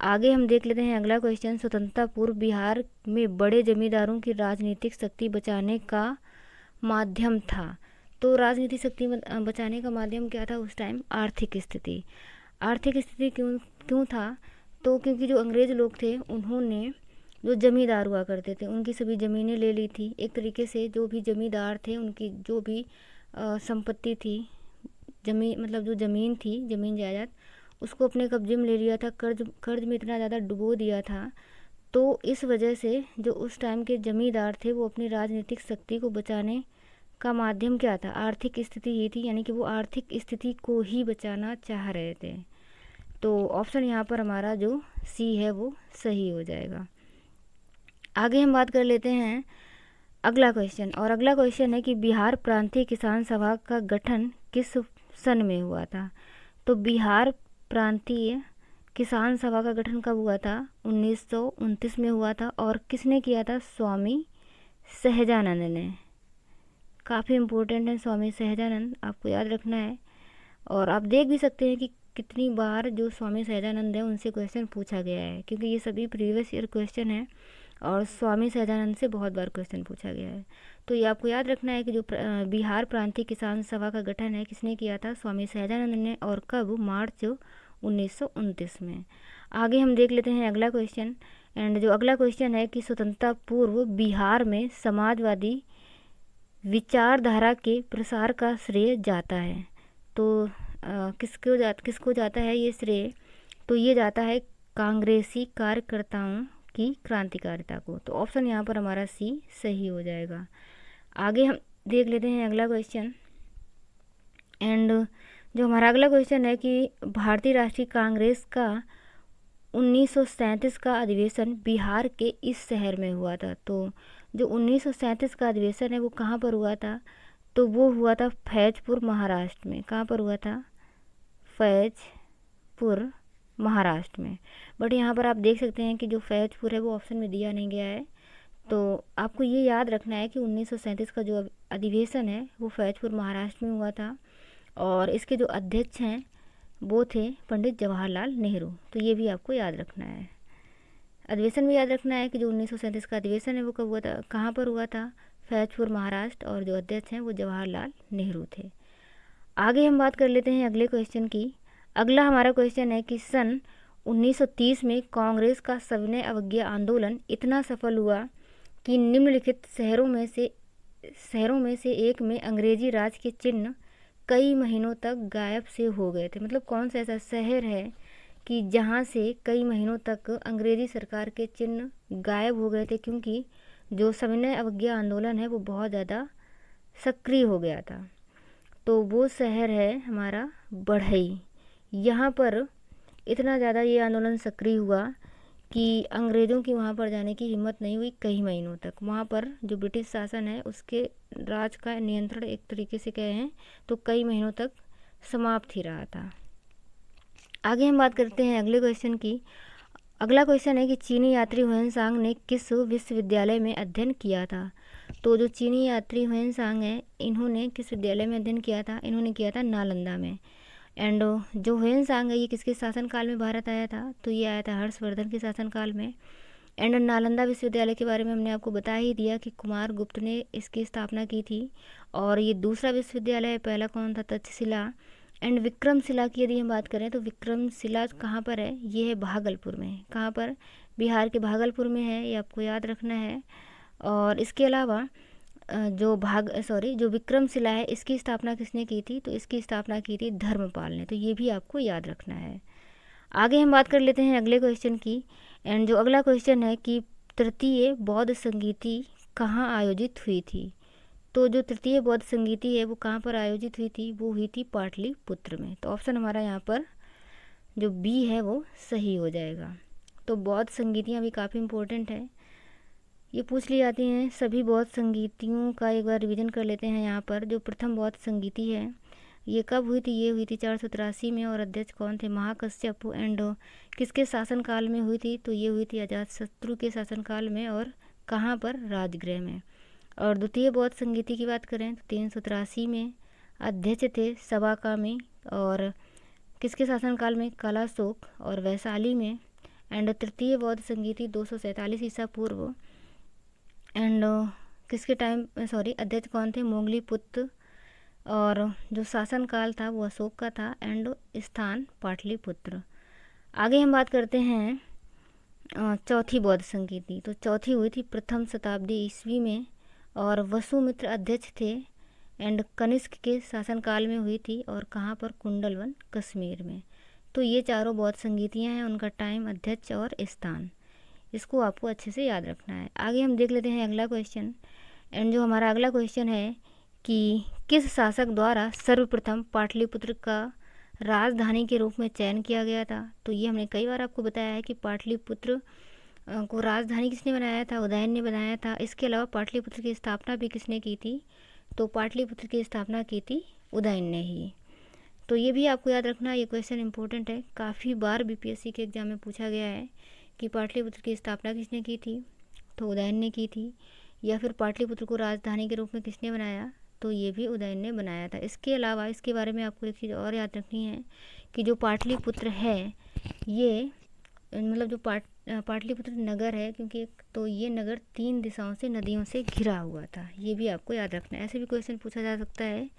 आगे हम देख लेते हैं अगला क्वेश्चन, स्वतंत्रता पूर्व बिहार में बड़े जमींदारों की राजनीतिक शक्ति बचाने का माध्यम था। तो राजनीतिक शक्ति बचाने का माध्यम क्या था उस टाइम? आर्थिक स्थिति। आर्थिक स्थिति क्यों था? तो क्योंकि जो अंग्रेज़ लोग थे उन्होंने जो जमींदार हुआ करते थे उनकी सभी ज़मीनें ले ली थी। एक तरीके से जो भी जमींदार थे उनकी जो भी संपत्ति थी, मतलब जो ज़मीन थी, ज़मीन जायदाद, उसको अपने कब्जे में ले लिया था। कर्ज में इतना ज़्यादा डुबो दिया था। तो इस वजह से जो उस टाइम के जमींदार थे वो अपनी राजनीतिक शक्ति को बचाने का माध्यम क्या था? आर्थिक स्थिति ही थी, यानी कि वो आर्थिक स्थिति को ही बचाना चाह रहे थे। तो ऑप्शन यहाँ पर हमारा जो सी है वो सही हो जाएगा। आगे हम बात कर लेते हैं अगला क्वेश्चन, और अगला क्वेश्चन है कि बिहार प्रांतीय किसान सभा का गठन किस सन में हुआ था? तो बिहार प्रांतीय किसान सभा का गठन कब हुआ था? 1929 में हुआ था। और किसने किया था? स्वामी सहजानंद ने। काफ़ी इम्पोर्टेंट है स्वामी सहजानंद, आपको याद रखना है। और आप देख भी सकते हैं कि कितनी बार जो स्वामी सहजानंद है उनसे क्वेश्चन पूछा गया है, क्योंकि ये सभी प्रीवियस ईयर क्वेश्चन है और स्वामी सहजानंद से बहुत बार क्वेश्चन पूछा गया है। तो ये आपको याद रखना है कि जो बिहार प्रांतीय किसान सभा का गठन है किसने किया था? स्वामी सहजानंद ने। और कब? मार्च 1929 में। आगे हम देख लेते हैं अगला क्वेश्चन, एंड जो अगला क्वेश्चन है कि स्वतंत्रता पूर्व बिहार में समाजवादी विचारधारा के प्रसार का श्रेय जाता है। तो किसको जाता है ये श्रेय? तो ये जाता है कांग्रेसी कार्यकर्ताओं की क्रांतिकारिता को। तो ऑप्शन यहाँ पर हमारा सी सही हो जाएगा। आगे हम देख लेते हैं अगला क्वेश्चन, एंड जो हमारा अगला क्वेश्चन है कि भारतीय राष्ट्रीय कांग्रेस का 1937 का अधिवेशन बिहार के इस शहर में हुआ था। तो जो 1937 का अधिवेशन है वो कहाँ पर हुआ था? तो वो हुआ था फैजपुर महाराष्ट्र में। कहाँ पर हुआ था? फैजपुर महाराष्ट्र में। बट यहाँ पर आप देख सकते हैं कि जो फैजपुर है वो ऑप्शन में दिया नहीं गया है। तो आपको ये याद रखना है कि 1937 का जो अधिवेशन है वो फैजपुर महाराष्ट्र में हुआ था और इसके जो अध्यक्ष हैं वो थे पंडित जवाहरलाल नेहरू। तो ये भी आपको याद रखना है। अधिवेशन भी याद रखना है कि जो 1937 का अधिवेशन है वो कब हुआ था, कहाँ पर हुआ था? फैजपुर महाराष्ट्र, और जो अध्यक्ष हैं वो जवाहरलाल नेहरू थे। आगे हम बात कर लेते हैं अगले क्वेश्चन की। अगला हमारा क्वेश्चन है कि सन 1930 में कांग्रेस का सविनय अवज्ञा आंदोलन इतना सफल हुआ कि निम्नलिखित शहरों में से एक में अंग्रेजी राज के चिन्ह कई महीनों तक गायब से हो गए थे। मतलब कौन सा ऐसा शहर है कि जहाँ से कई महीनों तक अंग्रेजी सरकार के चिन्ह गायब हो गए थे, क्योंकि जो सविनय अवज्ञा आंदोलन है वो बहुत ज़्यादा सक्रिय हो गया था। तो वो शहर है हमारा बढ़ई। यहाँ पर इतना ज़्यादा ये आंदोलन सक्रिय हुआ कि अंग्रेज़ों की वहाँ पर जाने की हिम्मत नहीं हुई कई महीनों तक। वहाँ पर जो ब्रिटिश शासन है उसके राज का नियंत्रण एक तरीके से कहें तो कई महीनों तक समाप्त ही रहा था। आगे हम बात करते हैं अगले क्वेश्चन की। अगला क्वेश्चन है कि चीनी यात्री हुएनसांग ने किस विश्वविद्यालय में अध्ययन किया था? तो जो चीनी यात्री हुएनसांग है इन्होंने किस विद्यालय में अध्ययन किया था? इन्होंने किया था नालंदा में। एंड जो हुएनसांग है ये किसके शासनकाल में भारत आया था? तो ये आया था हर्षवर्धन के शासनकाल में। एंड नालंदा विश्वविद्यालय के बारे में हमने आपको बता ही दिया कि कुमार गुप्त ने इसकी स्थापना की थी। और ये दूसरा विश्वविद्यालय है, पहला कौन था? तक्षशिला। एंड विक्रमशिला की यदि हम बात करें तो विक्रमशिला कहाँ पर है? ये है भागलपुर में। कहाँ पर? बिहार के भागलपुर में है, ये आपको याद रखना है। और इसके अलावा जो विक्रमशिला है इसकी स्थापना किसने की थी? तो इसकी स्थापना की थी धर्मपाल ने। तो ये भी आपको याद रखना है। आगे हम बात कर लेते हैं अगले क्वेश्चन की। एंड जो अगला क्वेश्चन है कि तृतीय बौद्ध संगीति कहाँ आयोजित हुई थी? तो जो तृतीय बौद्ध संगीति है वो कहाँ पर आयोजित हुई थी? वो हुई थी पाटलिपुत्र में। तो ऑप्शन हमारा यहाँ पर जो बी है वो सही हो जाएगा। तो बौद्ध संगीतियाँ भी काफ़ी इम्पोर्टेंट है, ये पूछ ली जाती हैं। सभी बौद्ध संगीतियों का एक बार रिवीजन कर लेते हैं यहाँ पर। जो प्रथम बौद्ध संगीति है ये कब हुई थी? ये हुई थी 483 में और अध्यक्ष कौन थे? महाकश्यप। एंड किसके शासनकाल में हुई थी? तो ये हुई थी अजातशत्रु के शासनकाल में। और कहाँ पर? राजगृह में। और द्वितीय बौद्ध संगीति की बात करें तो 383 में अध्यक्ष थे सबाकामी। और किसके शासनकाल में? कालाशोक और वैशाली में। एंड तृतीय बौद्ध संगीति 247 ईसा पूर्व। एंड किसके टाइम अध्यक्ष कौन थे? मोंगलीपुत्र। और जो शासनकाल था वो अशोक का था। एंड स्थान पाटलिपुत्र। आगे हम बात करते हैं चौथी बौद्ध संगीति। तो चौथी हुई थी प्रथम शताब्दी ईस्वी में और वसुमित्र अध्यक्ष थे। एंड कनिष्क के शासनकाल में हुई थी। और कहाँ पर? कुंडलवन कश्मीर में। तो ये चारों बौद्ध संगीतियाँ हैं, उनका टाइम, अध्यक्ष और स्थान, इसको आपको अच्छे से याद रखना है। आगे हम देख लेते हैं अगला क्वेश्चन। एंड जो हमारा अगला क्वेश्चन है कि किस शासक द्वारा सर्वप्रथम पाटलिपुत्र का राजधानी के रूप में चयन किया गया था? तो ये हमने कई बार आपको बताया है कि पाटलिपुत्र को राजधानी किसने बनाया था? उदयन ने बनाया था। इसके अलावा पाटलिपुत्र की स्थापना भी किसने की थी? तो पाटलिपुत्र की स्थापना की थी उदयन ने ही। तो ये भी आपको याद रखना, ये क्वेश्चन इंपॉर्टेंट है, काफ़ी बार बीपीएससी के एग्जाम में पूछा गया है कि पाटलिपुत्र की स्थापना किसने की थी? तो उदयन ने की थी। या फिर पाटलिपुत्र को राजधानी के रूप में किसने बनाया? तो ये भी उदयन ने बनाया था। इसके अलावा इसके बारे में आपको एक चीज़ और याद रखनी है कि जो पाटलिपुत्र है ये मतलब जो पाटलिपुत्र नगर है, क्योंकि तो ये नगर 3 दिशाओं से नदियों से घिरा हुआ था, ये भी आपको याद रखना है। ऐसे भी क्वेश्चन पूछा जा सकता है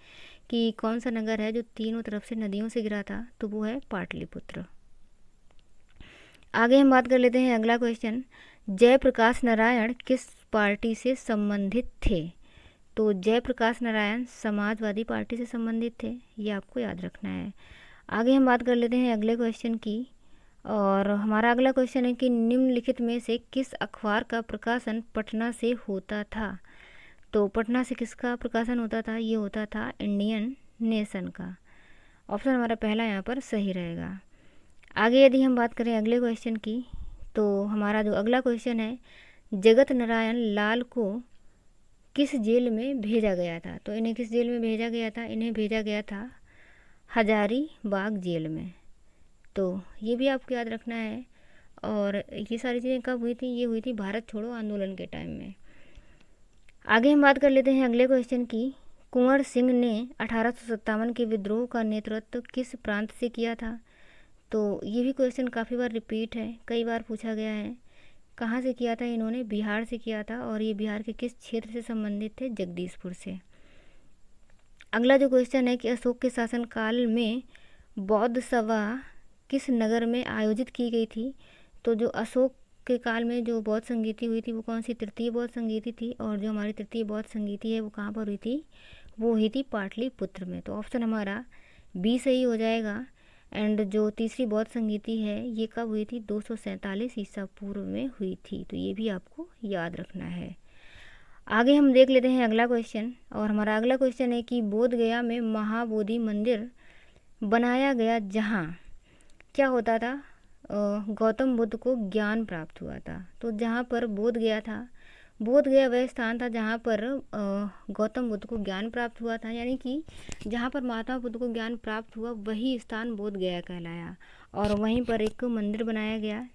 कि कौन सा नगर है जो तीनों तरफ से नदियों से घिरा था? तो वो है पाटलिपुत्र। आगे हम बात कर लेते हैं अगला क्वेश्चन। जयप्रकाश नारायण किस पार्टी से संबंधित थे? तो जयप्रकाश नारायण समाजवादी पार्टी से संबंधित थे, ये आपको याद रखना है। आगे हम बात कर लेते हैं अगले क्वेश्चन की। और हमारा अगला क्वेश्चन है कि निम्नलिखित में से किस अखबार का प्रकाशन पटना से होता था? तो पटना से किसका प्रकाशन होता था? ये होता था इंडियन नेशन का। ऑप्शन हमारा पहला यहाँ पर सही रहेगा। आगे यदि हम बात करें अगले क्वेश्चन की, तो हमारा जो अगला क्वेश्चन है, जगत नारायण लाल को किस जेल में भेजा गया था? तो इन्हें किस जेल में भेजा गया था? इन्हें भेजा गया था हजारीबाग जेल में। तो ये भी आपको याद रखना है। और ये सारी चीज़ें कब हुई थी? ये हुई थी भारत छोड़ो आंदोलन के टाइम में। आगे हम बात कर लेते हैं अगले क्वेश्चन की। कुंवर सिंह ने 1857 के विद्रोह का नेतृत्व किस प्रांत से किया था? तो ये भी क्वेश्चन काफ़ी बार रिपीट है, कई बार पूछा गया है। कहाँ से किया था इन्होंने? बिहार से किया था। और ये बिहार के किस क्षेत्र से संबंधित थे? जगदीशपुर से। अगला जो क्वेश्चन है कि अशोक के शासनकाल में बौद्ध सभा किस नगर में आयोजित की गई थी? तो जो अशोक के काल में जो बौद्ध संगीति हुई थी वो कौन सी? तृतीय बौद्ध संगीति थी। और जो हमारी तृतीय बौद्ध संगीति है वो कहाँ पर हुई थी? वो हुई थी पाटलिपुत्र में। तो ऑप्शन हमारा बी सही हो जाएगा। एंड जो तीसरी बौद्ध संगीति है ये कब हुई थी? 247 ईसा पूर्व में हुई थी। तो ये भी आपको याद रखना है। आगे हम देख लेते हैं अगला क्वेश्चन। और हमारा अगला क्वेश्चन है कि बोध गया में महाबोधि मंदिर बनाया गया जहाँ क्या होता था? गौतम बुद्ध को ज्ञान प्राप्त हुआ था। तो जहाँ पर बोध गया था, बोध गया वह स्थान था जहाँ पर गौतम बुद्ध को ज्ञान प्राप्त हुआ था। यानी कि जहाँ पर महात्मा बुद्ध को ज्ञान प्राप्त हुआ वही स्थान बोध गया कहलाया। और वहीं पर एक मंदिर बनाया गया,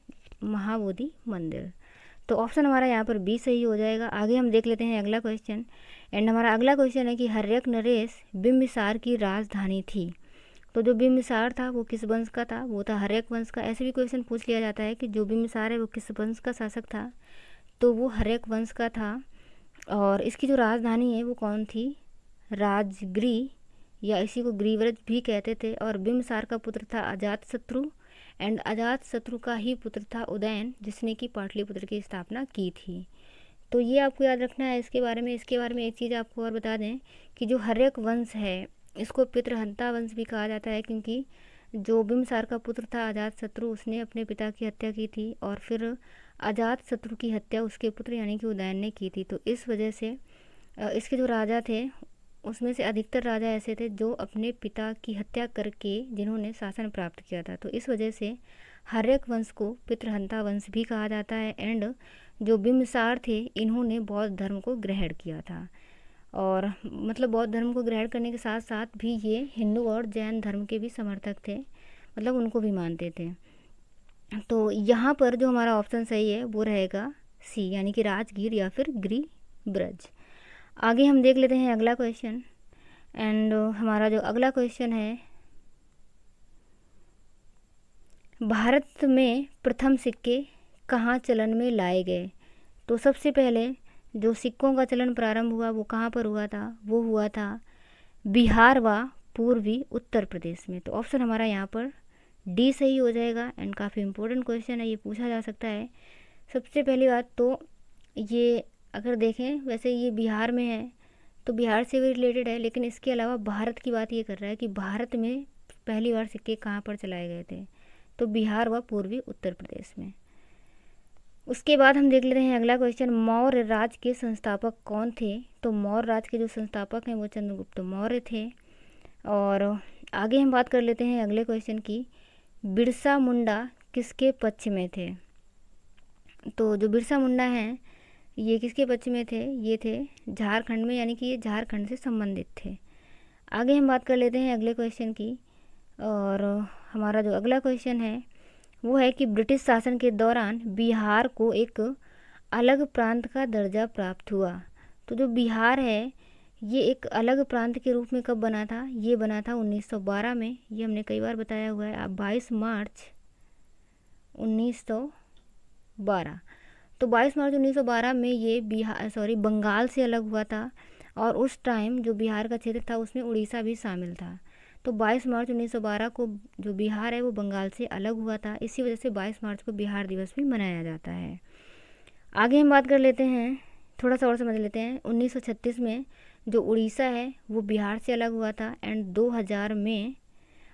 महाबोधि मंदिर। तो ऑप्शन हमारा यहाँ पर बी सही हो जाएगा। आगे हम देख लेते हैं अगला क्वेश्चन। एंड हमारा अगला क्वेश्चन है कि हर्यक नरेश बिंबिसार की राजधानी थी। तो जो बिंबिसार था वो किस वंश का था? वो था हर्यक वंश का। ऐसे भी क्वेश्चन पूछ लिया जाता है कि जो बिंबिसार है वो किस वंश का शासक था? तो वो हर्यक वंश का था। और इसकी जो राजधानी है वो कौन थी? राजगृह, या इसी को ग्रीव्रज भी कहते थे। और बिंबिसार का पुत्र था अजातशत्रु। एंड अजातशत्रु का ही पुत्र था उदयन, जिसने कि पाटलिपुत्र की स्थापना की थी। तो ये आपको याद रखना है इसके बारे में। एक चीज़ आपको और बता दें कि जो हर्यक वंश है इसको पितृहंता वंश भी कहा जाता है, क्योंकि जो बिंबिसार का पुत्र था अजातशत्रु उसने अपने पिता की हत्या की थी और फिर अजातशत्रु की हत्या उसके पुत्र यानी कि उदयन ने की थी। तो इस वजह से इसके जो राजा थे उसमें से अधिकतर राजा ऐसे थे जो अपने पिता की हत्या करके जिन्होंने शासन प्राप्त किया था। तो इस वजह से हर्यक वंश को पितृहंता वंश भी कहा जाता है। एंड जो बिंबिसार थे इन्होंने बौद्ध धर्म को ग्रहण किया था। और मतलब बौद्ध धर्म को ग्रहण करने के साथ साथ भी ये हिंदू और जैन धर्म के भी समर्थक थे, मतलब उनको भी मानते थे। तो यहाँ पर जो हमारा ऑप्शन सही है वो रहेगा सी, यानी कि राजगीर या फिर गिरिब्रज। आगे हम देख लेते हैं अगला क्वेश्चन। एंड हमारा जो अगला क्वेश्चन है, भारत में प्रथम सिक्के कहाँ चलन में लाए गए? तो सबसे पहले जो सिक्कों का चलन प्रारंभ हुआ वो कहाँ पर हुआ था? वो हुआ था बिहार व पूर्वी उत्तर प्रदेश में। तो ऑप्शन हमारा यहाँ पर डी सही हो जाएगा। एंड काफ़ी इंपॉर्टेंट क्वेश्चन है, ये पूछा जा सकता है। सबसे पहली बात तो ये अगर देखें वैसे ये बिहार में है तो बिहार से भी रिलेटेड है, लेकिन इसके अलावा भारत की बात ये कर रहा है कि भारत में पहली बार सिक्के कहाँ पर चलाए गए थे? तो बिहार व पूर्वी उत्तर प्रदेश में। उसके बाद हम देख लेते हैं अगला क्वेश्चन, मौर्य राज के संस्थापक कौन थे? तो मौर्य राज के जो संस्थापक हैं वो चंद्रगुप्त मौर्य थे। और आगे हम बात कर लेते हैं अगले क्वेश्चन की, बिरसा मुंडा किसके पक्ष में थे? तो जो बिरसा मुंडा हैं ये किसके पक्ष में थे? ये थे झारखंड में, यानी कि ये झारखंड से संबंधित थे। आगे हम बात कर लेते हैं अगले क्वेश्चन की। और हमारा जो अगला क्वेश्चन है वो है कि ब्रिटिश शासन के दौरान बिहार को एक अलग प्रांत का दर्जा प्राप्त हुआ। तो जो बिहार है ये एक अलग प्रांत के रूप में कब बना था? ये बना था 1912 में। ये हमने कई बार बताया हुआ है। अब 22 मार्च 1912, तो 22 मार्च 1912 में ये बंगाल से अलग हुआ था। और उस टाइम जो बिहार का क्षेत्र था उसमें उड़ीसा भी शामिल था। तो 22 मार्च 1912 को जो बिहार है वो बंगाल से अलग हुआ था। इसी वजह से 22 मार्च को बिहार दिवस भी मनाया जाता है। आगे हम बात कर लेते हैं, थोड़ा सा और समझ लेते हैं। 1936 में जो उड़ीसा है वो बिहार से अलग हुआ था। एंड 2000 में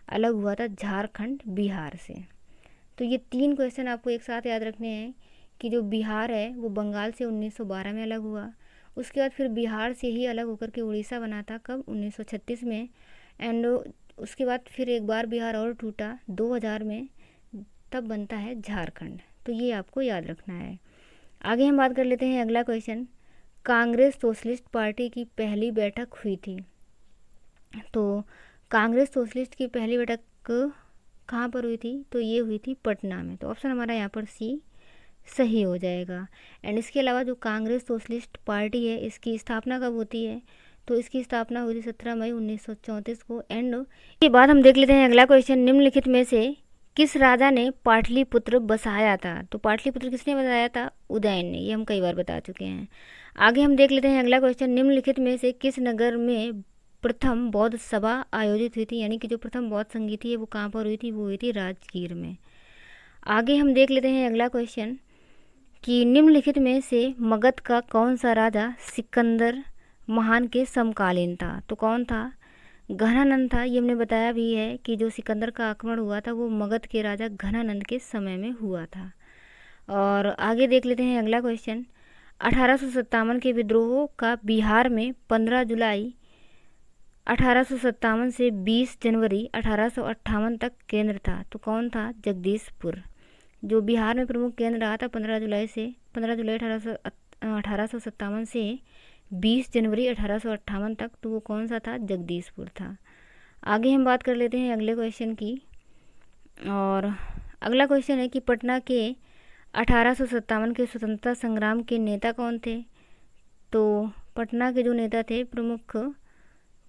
अलग हुआ था झारखंड बिहार से। तो ये 3 क्वेश्चन आपको एक साथ याद रखने हैं कि जो बिहार है वो बंगाल से 1912 में अलग हुआ। उसके बाद फिर बिहार से ही अलग होकर के उड़ीसा बना था, कब? 1936 में। एंड उसके बाद फिर एक बार बिहार और टूटा 2000 में, तब बनता है झारखंड। तो ये आपको याद रखना है। आगे हम बात कर लेते हैं अगला क्वेश्चन, कांग्रेस सोशलिस्ट पार्टी की पहली बैठक हुई थी? तो कांग्रेस सोशलिस्ट की पहली बैठक कहाँ पर हुई थी? तो ये हुई थी पटना में। तो ऑप्शन हमारा यहाँ पर सी सही हो जाएगा। एंड इसके अलावा जो कांग्रेस सोशलिस्ट पार्टी है, इसकी स्थापना कब होती है? तो इसकी स्थापना हुई थी 17 मई 1934 को। एंड इसके बाद हम देख लेते हैं अगला क्वेश्चन, निम्नलिखित में से किस राजा ने पाटलिपुत्र बसाया था? तो पाटलिपुत्र किसने बसाया था? उदयन ने। ये हम कई बार बता चुके हैं। आगे हम देख लेते हैं अगला क्वेश्चन, निम्नलिखित में से किस नगर में प्रथम बौद्ध सभा आयोजित हुई थी? यानी कि जो प्रथम बौद्ध संगीत है वो कहाँ पर हुई थी? वो हुई थी राजगीर में। आगे हम देख लेते हैं अगला क्वेश्चन कि निम्नलिखित में से मगध का कौन सा राजा सिकंदर महान के समकालीन था? तो कौन था? घनानंद था। ये हमने बताया भी है कि जो सिकंदर का आक्रमण हुआ था वो मगध के राजा घनानंद के समय में हुआ था। और आगे देख लेते हैं अगला क्वेश्चन, 1857 के विद्रोह का बिहार में 15 जुलाई 1857 से 20 जनवरी 1858 तक केंद्र था। तो कौन था? जगदीशपुर। जो बिहार में प्रमुख केंद्र रहा था 15 जुलाई 1857 से 20 जनवरी 1858 तक, तो वो कौन सा था? जगदीशपुर था। आगे हम बात कर लेते हैं अगले क्वेश्चन की। और अगला क्वेश्चन है कि पटना के 1857 के स्वतंत्रता संग्राम के नेता कौन थे? तो पटना के जो नेता थे प्रमुख,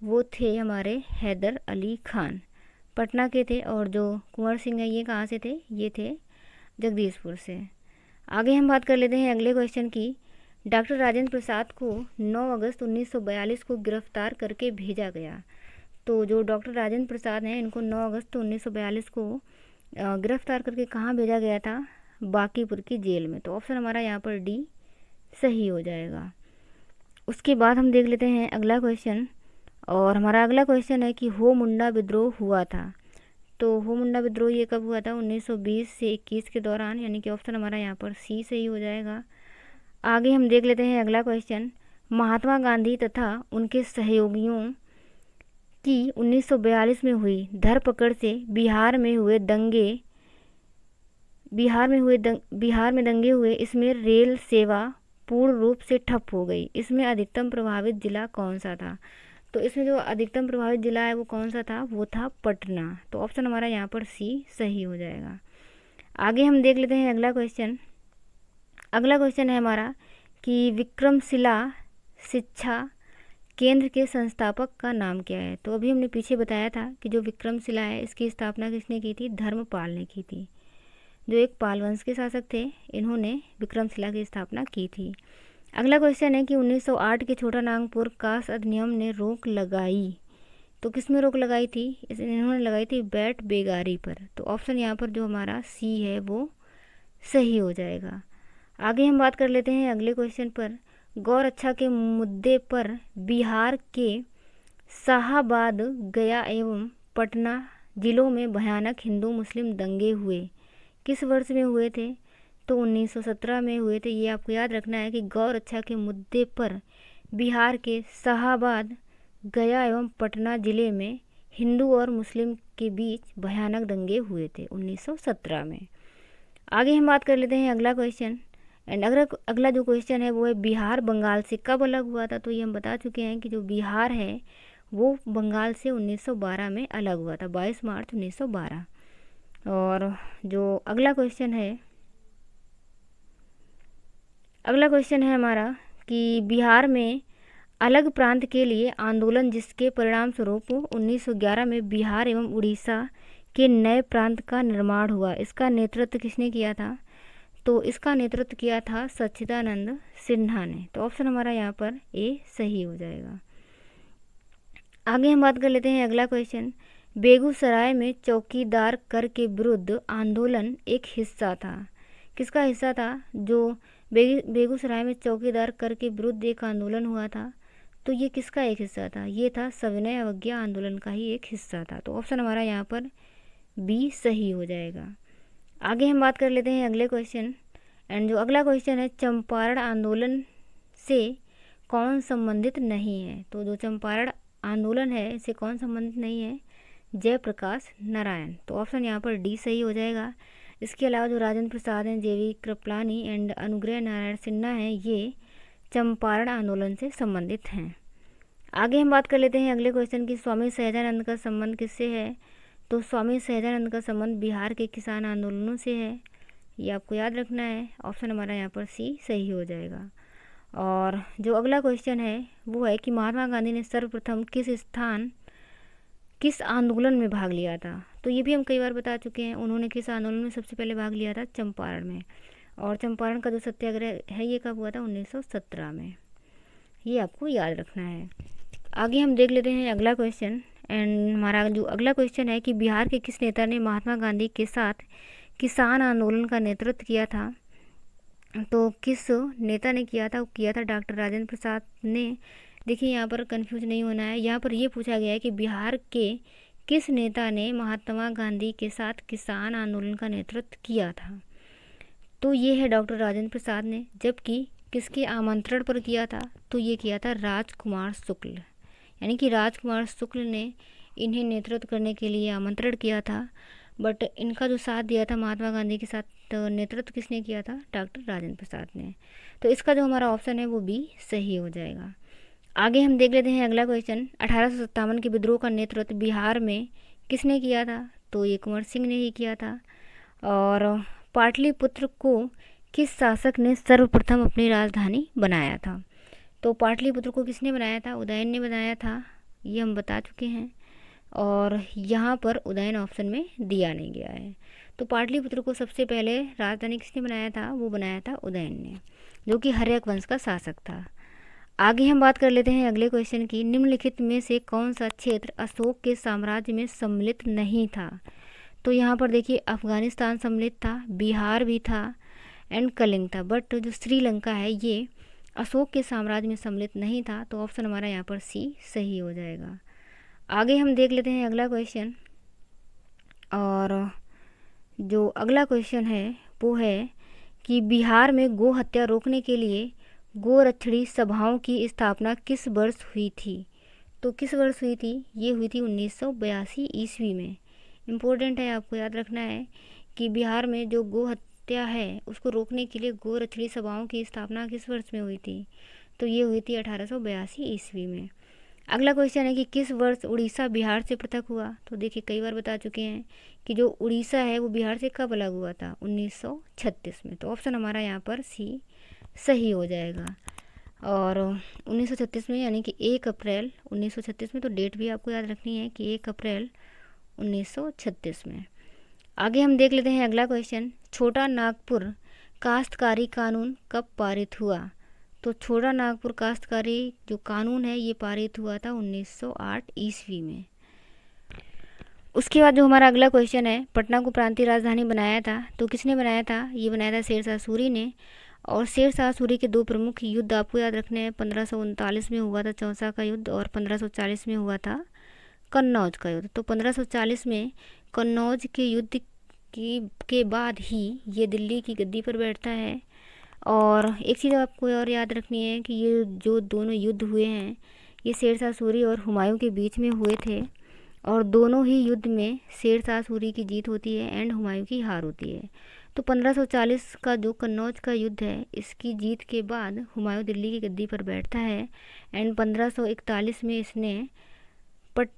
वो थे हमारे हैदर अली खान, पटना के थे। और जो कुंवर सिंह है ये कहाँ से थे? ये थे जगदीशपुर से। आगे हम बात कर लेते हैं अगले क्वेश्चन की, डॉक्टर राजेंद्र प्रसाद को 9 अगस्त 1942 को गिरफ्तार करके भेजा गया। तो जो डॉक्टर राजेंद्र प्रसाद हैं इनको 9 अगस्त 1942 को गिरफ्तार करके कहाँ भेजा गया था? बांकीपुर की जेल में। तो ऑप्शन हमारा यहाँ पर डी सही हो जाएगा। उसके बाद हम देख लेते हैं अगला क्वेश्चन। और हमारा अगला क्वेश्चन है कि हो मुंडा विद्रोह हुआ था। तो हो मुंडा विद्रोह ये कब हुआ था? 1920 से 21 के दौरान। यानी कि ऑप्शन हमारा यहाँ पर सी सही हो जाएगा। आगे हम देख लेते हैं अगला क्वेश्चन, महात्मा गांधी तथा उनके सहयोगियों की 1942 में हुई धरपकड़ से बिहार में दंगे हुए, इसमें रेल सेवा पूर्ण रूप से ठप हो गई। इसमें अधिकतम प्रभावित जिला कौन सा था? तो इसमें जो अधिकतम प्रभावित जिला है वो कौन सा था? वो था पटना। तो ऑप्शन हमारा यहाँ पर सी सही हो जाएगा। आगे हम देख लेते हैं अगला क्वेश्चन। अगला क्वेश्चन है हमारा कि विक्रमशिला शिक्षा केंद्र के संस्थापक का नाम क्या है? तो अभी हमने पीछे बताया था कि जो विक्रमशिला है इसकी स्थापना किसने की थी? धर्मपाल ने की थी, जो एक पाल वंश के शासक थे। इन्होंने विक्रमशिला की स्थापना की थी। अगला क्वेश्चन है कि 1908 के छोटा नागपुर कास्ट अधिनियम ने रोक लगाई। तो किस में रोक लगाई थी? इन्होंने लगाई थी बैट बेगारी पर। तो ऑप्शन यहाँ पर जो हमारा सी है वो सही हो जाएगा। आगे हम बात कर लेते हैं अगले क्वेश्चन पर, गौ रक्षा के मुद्दे पर बिहार के शाहाबाद, गया एवं पटना जिलों में भयानक हिंदू मुस्लिम दंगे हुए। किस वर्ष में हुए थे? तो 1917 में हुए थे। ये आपको याद रखना है कि गौ रक्षा के मुद्दे पर बिहार के शाहाबाद, गया एवं पटना जिले में हिंदू और मुस्लिम के बीच भयानक दंगे हुए थे 1917 में। आगे हम बात कर लेते हैं अगला क्वेश्चन। एंड अगला जो क्वेश्चन है वो है बिहार बंगाल से कब अलग हुआ था? तो ये हम बता चुके हैं कि जो बिहार है वो बंगाल से 1912 में अलग हुआ था, 22 मार्च 1912। और जो अगला क्वेश्चन है हमारा कि बिहार में अलग प्रांत के लिए आंदोलन, जिसके परिणाम स्वरूप 1911 में बिहार एवं उड़ीसा के नए प्रांत का निर्माण हुआ, इसका नेतृत्व किसने किया था? तो इसका नेतृत्व किया था सच्चिदानंद सिन्हा ने। तो ऑप्शन हमारा यहाँ पर ए सही हो जाएगा। आगे हम बात कर लेते हैं अगला क्वेश्चन, बेगूसराय में चौकीदार कर के विरुद्ध आंदोलन एक हिस्सा था। किसका हिस्सा था? जो बेगूसराय में चौकीदार कर के विरुद्ध एक आंदोलन हुआ था, तो ये किसका एक हिस्सा था? ये था सविनय अवज्ञा आंदोलन का ही एक हिस्सा था। तो ऑप्शन हमारा यहाँ पर बी सही हो जाएगा। आगे हम बात कर लेते हैं अगले क्वेश्चन। एंड जो अगला क्वेश्चन है, चंपारण आंदोलन से कौन संबंधित नहीं है? तो जो चंपारण आंदोलन है इससे कौन संबंधित नहीं है? जयप्रकाश नारायण। तो ऑप्शन यहाँ पर डी सही हो जाएगा। इसके अलावा जो राजेंद्र प्रसाद हैं, जेवी कृपलानी एंड अनुग्रह नारायण सिन्हा हैं, ये चंपारण आंदोलन से संबंधित हैं। आगे हम बात कर लेते हैं अगले क्वेश्चन की, स्वामी सहजानंद का संबंध किससे है? तो स्वामी सहजानंद का संबंध बिहार के किसान आंदोलनों से है, ये आपको याद रखना है। ऑप्शन हमारा यहाँ पर सी सही हो जाएगा। और जो अगला क्वेश्चन है वो है कि महात्मा गांधी ने सर्वप्रथम किस आंदोलन में भाग लिया था? तो ये भी हम कई बार बता चुके हैं। उन्होंने किस आंदोलन में सबसे पहले भाग लिया था? चंपारण में। और चंपारण का जो सत्याग्रह है ये कब हुआ था? 1917 में। ये आपको याद रखना है। आगे हम देख लेते हैं अगला क्वेश्चन। एंड हमारा जो अगला क्वेश्चन है कि बिहार के किस नेता ने महात्मा गांधी के साथ किसान आंदोलन का नेतृत्व किया था? तो किस नेता ने किया था? वो किया था डॉक्टर राजेंद्र प्रसाद ने। देखिए यहाँ पर कंफ्यूज नहीं होना है, यहाँ पर ये पूछा गया है कि बिहार के किस नेता ने महात्मा गांधी के साथ किसान आंदोलन का नेतृत्व किया था? तो ये है डॉक्टर राजेंद्र प्रसाद ने। जबकि किसके आमंत्रण पर किया था? तो ये किया था राजकुमार शुक्ल, यानी कि राजकुमार शुक्ल ने इन्हें नेतृत्व करने के लिए आमंत्रण किया था। बट इनका जो साथ दिया था महात्मा गांधी के साथ, तो नेतृत्व किसने किया था? डॉक्टर राजेंद्र प्रसाद ने। तो इसका जो हमारा ऑप्शन है वो भी सही हो जाएगा। आगे हम देख लेते हैं अगला क्वेश्चन। 1857 के विद्रोह का नेतृत्व बिहार में किसने किया था? तो ये कुंवर सिंह ने ही किया था। और पाटलिपुत्र को किस शासक ने सर्वप्रथम अपनी राजधानी बनाया था? तो पाटलिपुत्र को किसने बनाया था? उदयन ने बनाया था, ये हम बता चुके हैं। और यहाँ पर उदयन ऑप्शन में दिया नहीं गया है। तो पाटलिपुत्र को सबसे पहले राजधानी किसने बनाया था? वो बनाया था उदयन ने, जो कि हर्यक वंश का शासक था। आगे हम बात कर लेते हैं अगले क्वेश्चन की, निम्नलिखित में से कौन सा क्षेत्र अशोक के साम्राज्य में सम्मिलित नहीं था? तो यहाँ पर देखिए अफगानिस्तान सम्मिलित था, बिहार भी था एंड कलिंग था। बट जो श्रीलंका है ये अशोक के साम्राज्य में सम्मिलित नहीं था। तो ऑप्शन हमारा यहाँ पर सी सही हो जाएगा। आगे हम देख लेते हैं अगला क्वेश्चन। और जो अगला क्वेश्चन है वो है कि बिहार में गो हत्या रोकने के लिए गोरक्षणी सभाओं की स्थापना किस वर्ष हुई थी? तो किस वर्ष हुई थी? ये हुई थी 1982 ईस्वी में। इम्पोर्टेंट है, आपको याद रखना है कि बिहार में जो गो हत्या है उसको रोकने के लिए गोरक्षणी सभाओं की स्थापना किस वर्ष में हुई थी? तो ये हुई थी 1882 ईस्वी में। अगला क्वेश्चन है कि किस वर्ष उड़ीसा बिहार से पृथक हुआ? तो देखिए कई बार बता चुके हैं कि जो उड़ीसा है वो बिहार से कब अलग हुआ था? 1936 में। तो ऑप्शन हमारा यहाँ पर सी सही हो जाएगा। और 1936 में, यानी कि 1 अप्रैल 1936 में। तो डेट भी आपको याद रखनी है कि 1 अप्रैल 1936 में। आगे हम देख लेते हैं अगला क्वेश्चन, छोटा नागपुर काश्तकारी कानून कब पारित हुआ? तो छोटा नागपुर काश्तकारी जो कानून है ये पारित हुआ था 1908 ईस्वी में। उसके बाद जो हमारा अगला क्वेश्चन है, पटना को प्रांतीय राजधानी बनाया था, तो किसने बनाया था? ये बनाया था शेरशाह सूरी ने। और शेरशाह सूरी के दो प्रमुख युद्ध आपको याद रखने हैं। 1539 में हुआ था चौसा का युद्ध, और 1540 में हुआ था कन्नौज का युद्ध। तो 1540 में कन्नौज के युद्ध के बाद ही ये दिल्ली की गद्दी पर बैठता है। और एक चीज़ आपको और याद रखनी है कि ये जो दोनों युद्ध हुए हैं ये शेरशाह सूरी और हुमायूं के बीच में हुए थे। और दोनों ही युद्ध में शेरशाह सूरी की जीत होती है एंड हुमायूं की हार होती है। तो 1540 का जो कन्नौज का युद्ध है इसकी जीत के बाद हुमायूं दिल्ली की गद्दी पर बैठता है। एंड 1541 में इसने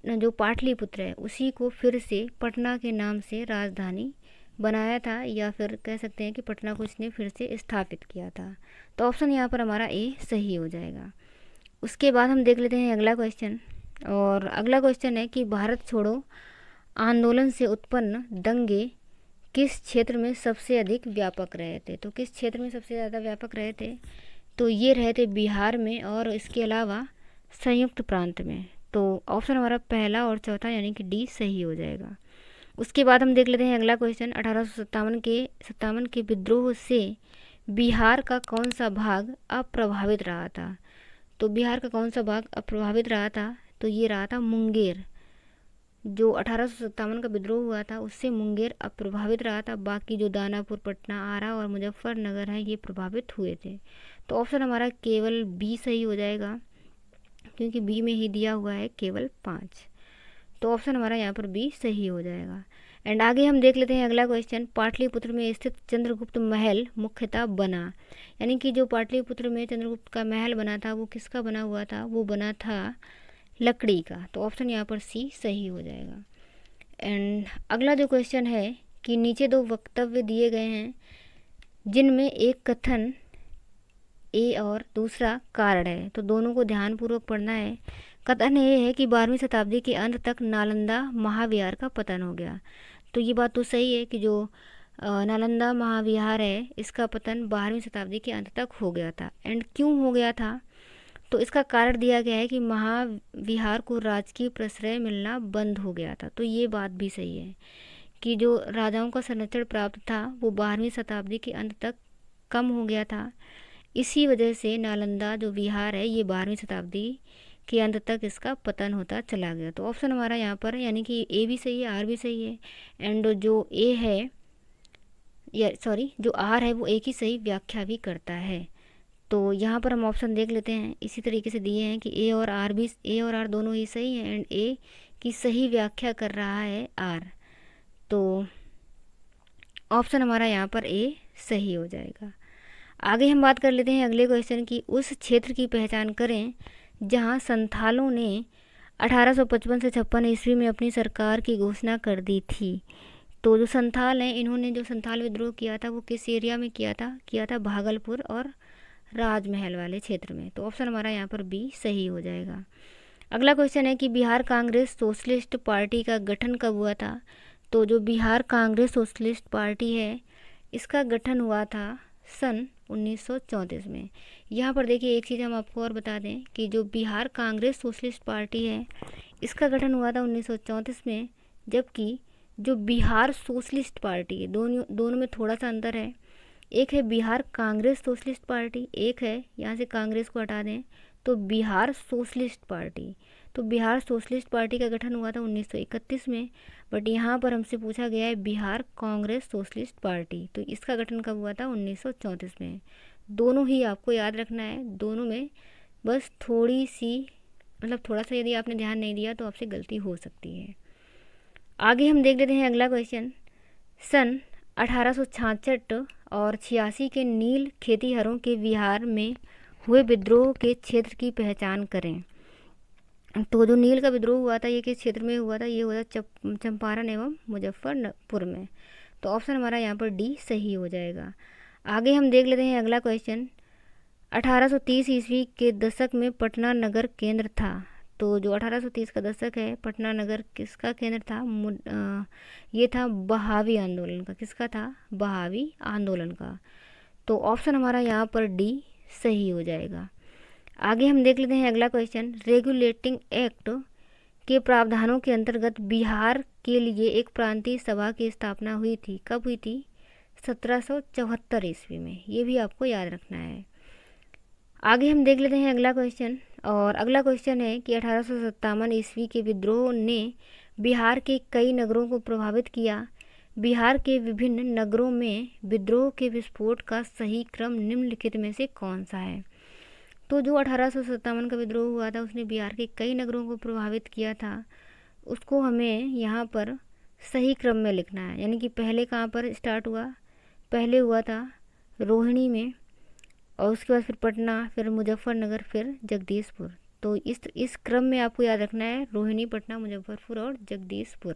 जो पाटलिपुत्र है उसी को फिर से पटना के नाम से राजधानी बनाया था, या फिर कह सकते हैं कि पटना को इसने फिर से स्थापित किया था। तो ऑप्शन यहाँ पर हमारा ए सही हो जाएगा। उसके बाद हम देख लेते हैं अगला क्वेश्चन। और अगला क्वेश्चन है कि भारत छोड़ो आंदोलन से उत्पन्न दंगे किस क्षेत्र में सबसे अधिक व्यापक रहे थे? तो किस क्षेत्र में सबसे ज़्यादा व्यापक रहे थे? तो ये रहे थे बिहार में और इसके अलावा संयुक्त प्रांत में। तो ऑप्शन हमारा पहला और चौथा यानी कि डी सही हो जाएगा। उसके बाद हम देख लेते हैं अगला क्वेश्चन, 1857 के विद्रोह से बिहार का कौन सा भाग अप्रभावित रहा था? तो बिहार का कौन सा भाग अप्रभावित रहा था? तो ये रहा था मुंगेर। जो 1857 का विद्रोह हुआ था उससे मुंगेर अप्रभावित रहा था। बाकी जो दानापुर, पटना, आरा और मुजफ्फरनगर हैं ये प्रभावित हुए थे। तो ऑप्शन हमारा केवल बी सही हो जाएगा, क्योंकि बी में ही दिया हुआ है केवल 5। तो ऑप्शन हमारा यहाँ पर बी सही हो जाएगा। एंड आगे हम देख लेते हैं अगला क्वेश्चन, पाटलिपुत्र में स्थित चंद्रगुप्त महल मुख्यतः बना, यानी कि जो पाटलिपुत्र में चंद्रगुप्त का महल बना था वो किसका बना हुआ था, वो बना था लकड़ी का। तो ऑप्शन यहाँ पर सी सही हो जाएगा। एंड अगला जो क्वेश्चन है कि नीचे दो वक्तव्य दिए गए हैं जिनमें एक कथन ए और दूसरा कारण है, तो दोनों को ध्यानपूर्वक पढ़ना है। कथन ये है कि 12वीं शताब्दी के अंत तक नालंदा महाविहार का पतन हो गया। तो ये बात तो सही है कि जो नालंदा महाविहार है इसका पतन 12वीं शताब्दी के अंत तक हो गया था। एंड क्यों हो गया था, तो इसका कारण दिया गया है कि महाविहार को राजकीय प्रश्रय मिलना बंद हो गया था। तो ये बात भी सही है कि जो राजाओं का संरक्षण प्राप्त था वो 12वीं शताब्दी के अंत तक कम हो गया था। इसी वजह से नालंदा जो विहार है ये 12वीं शताब्दी के अंत तक इसका पतन होता चला गया। तो ऑप्शन हमारा यहाँ पर यानी कि ए भी सही है, आर भी सही है। एंड जो ए है या सॉरी जो आर है वो ए की सही व्याख्या भी करता है। तो यहाँ पर हम ऑप्शन देख लेते हैं, इसी तरीके से दिए हैं कि ए और आर दोनों ही सही हैं एंड ए की सही व्याख्या कर रहा है आर। तो ऑप्शन हमारा यहाँ पर ए सही हो जाएगा। आगे हम बात कर लेते हैं अगले क्वेश्चन की, उस क्षेत्र की पहचान करें जहाँ संथालों ने 1855 से 56 ईस्वी में अपनी सरकार की घोषणा कर दी थी। तो जो संथाल हैं इन्होंने जो संथाल विद्रोह किया था वो किस एरिया में किया था भागलपुर और राजमहल वाले क्षेत्र में। तो ऑप्शन हमारा यहाँ पर बी सही हो जाएगा। अगला क्वेश्चन है कि बिहार कांग्रेस सोशलिस्ट पार्टी का गठन कब हुआ था। तो जो बिहार कांग्रेस सोशलिस्ट पार्टी है इसका गठन हुआ था सन 1934 में। यहाँ पर देखिए एक चीज़ हम आपको और बता दें कि जो बिहार कांग्रेस सोशलिस्ट पार्टी है इसका गठन हुआ था 1934 में, जबकि जो बिहार सोशलिस्ट पार्टी है दोनों में थोड़ा सा अंतर है। एक है बिहार कांग्रेस सोशलिस्ट पार्टी, एक है यहाँ से कांग्रेस को हटा दें तो बिहार सोशलिस्ट पार्टी। तो बिहार सोशलिस्ट पार्टी का गठन हुआ था 1931 में, बट यहाँ पर हमसे पूछा गया है बिहार कांग्रेस सोशलिस्ट पार्टी, तो इसका गठन कब हुआ था 1934 में। दोनों ही आपको याद रखना है, दोनों में बस थोड़ी सी थोड़ा सा यदि आपने ध्यान नहीं दिया तो आपसे गलती हो सकती है। आगे हम देख लेते हैं अगला क्वेश्चन, सन 1866 और 86 के नील खेतीहरों के बिहार में हुए विद्रोह के क्षेत्र की पहचान करें। तो जो नील का विद्रोह हुआ था ये किस क्षेत्र में हुआ था, ये हुआ था चंपारण एवं मुजफ्फरपुर में। तो ऑप्शन हमारा यहाँ पर डी सही हो जाएगा। आगे हम देख लेते हैं अगला क्वेश्चन, 1830 ईस्वी के दशक में पटना नगर केंद्र था। तो जो 1830 का दशक है पटना नगर किसका केंद्र था, ये था बहावी आंदोलन का। किसका था, बहावी आंदोलन का। तो ऑप्शन हमारा यहाँ पर डी सही हो जाएगा। आगे हम देख लेते हैं अगला क्वेश्चन, रेगुलेटिंग एक्ट के प्रावधानों के अंतर्गत बिहार के लिए एक प्रांतीय सभा की स्थापना हुई थी। कब हुई थी, 1774 ईस्वी में। ये भी आपको याद रखना है। आगे हम देख लेते हैं अगला क्वेश्चन, और अगला क्वेश्चन है कि 1857 ईस्वी के विद्रोह ने बिहार के कई नगरों को प्रभावित किया। बिहार के विभिन्न नगरों में विद्रोह के विस्फोट का सही क्रम निम्नलिखित में से कौन सा है। तो जो 1857 का विद्रोह हुआ था उसने बिहार के कई नगरों को प्रभावित किया था, उसको हमें यहाँ पर सही क्रम में लिखना है। यानी कि पहले कहाँ पर स्टार्ट हुआ, पहले हुआ था रोहिणी में, और उसके बाद फिर पटना, फिर मुजफ्फरनगर, फिर जगदीशपुर। तो इस क्रम में आपको याद रखना है, रोहिणी, पटना, मुजफ्फरपुर और जगदीशपुर।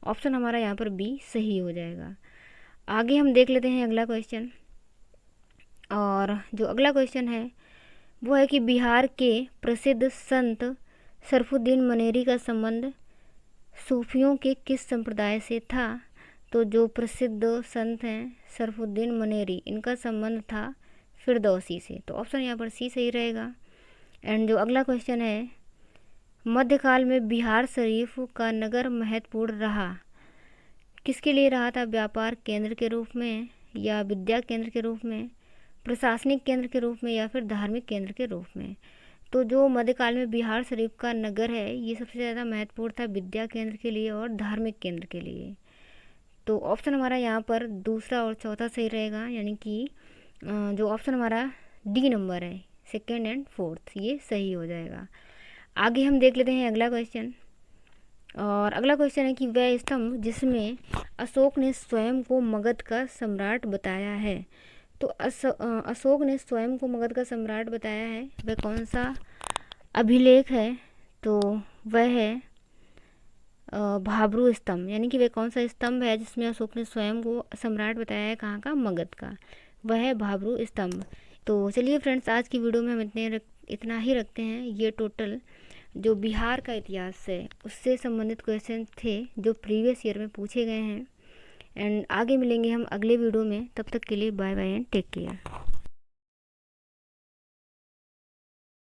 ऑप्शन हमारा यहाँ पर बी सही हो जाएगा। आगे हम देख लेते हैं अगला क्वेश्चन, और जो अगला क्वेश्चन है वो है कि बिहार के प्रसिद्ध संत शरफुद्दीन मनेरी का संबंध सूफियों के किस संप्रदाय से था। तो जो प्रसिद्ध संत हैं शरफुद्दीन मनेरी, इनका संबंध था फिरदौसी से। तो ऑप्शन यहाँ पर सी सही रहेगा। एंड जो अगला क्वेश्चन है, मध्यकाल में बिहार शरीफ का नगर महत्वपूर्ण रहा। किसके लिए रहा था, व्यापार केंद्र के रूप में या विद्या केंद्र के रूप में, प्रशासनिक केंद्र के रूप में या फिर धार्मिक केंद्र के रूप में। तो जो मध्यकाल में बिहार शरीफ का नगर है ये सबसे ज़्यादा महत्वपूर्ण था विद्या केंद्र के लिए और धार्मिक केंद्र के लिए। तो ऑप्शन हमारा यहाँ पर दूसरा और चौथा सही रहेगा, यानी कि जो ऑप्शन हमारा डी नंबर है, सेकेंड एंड फोर्थ, ये सही हो जाएगा। आगे हम देख लेते हैं अगला क्वेश्चन, और अगला क्वेश्चन है कि वह स्तंभ जिसमें अशोक ने स्वयं को मगध का सम्राट बताया है। तो अशोक ने स्वयं को मगध का सम्राट बताया है, वह कौन सा अभिलेख है? तो वह है भाब्रू स्तंभ, यानी कि वह कौन सा स्तंभ है जिसमें अशोक ने स्वयं को सम्राट बताया है, कहाँ का? मगध का। वह है भाब्रू स्तंभ। तो चलिए फ्रेंड्स, आज की वीडियो में हम इतना ही रखते हैं। ये टोटल जो बिहार का इतिहास है उससे संबंधित क्वेश्चन थे जो प्रीवियस ईयर में पूछे गए हैं। एंड आगे मिलेंगे हम अगले वीडियो में, तब तक के लिए bye bye and take care.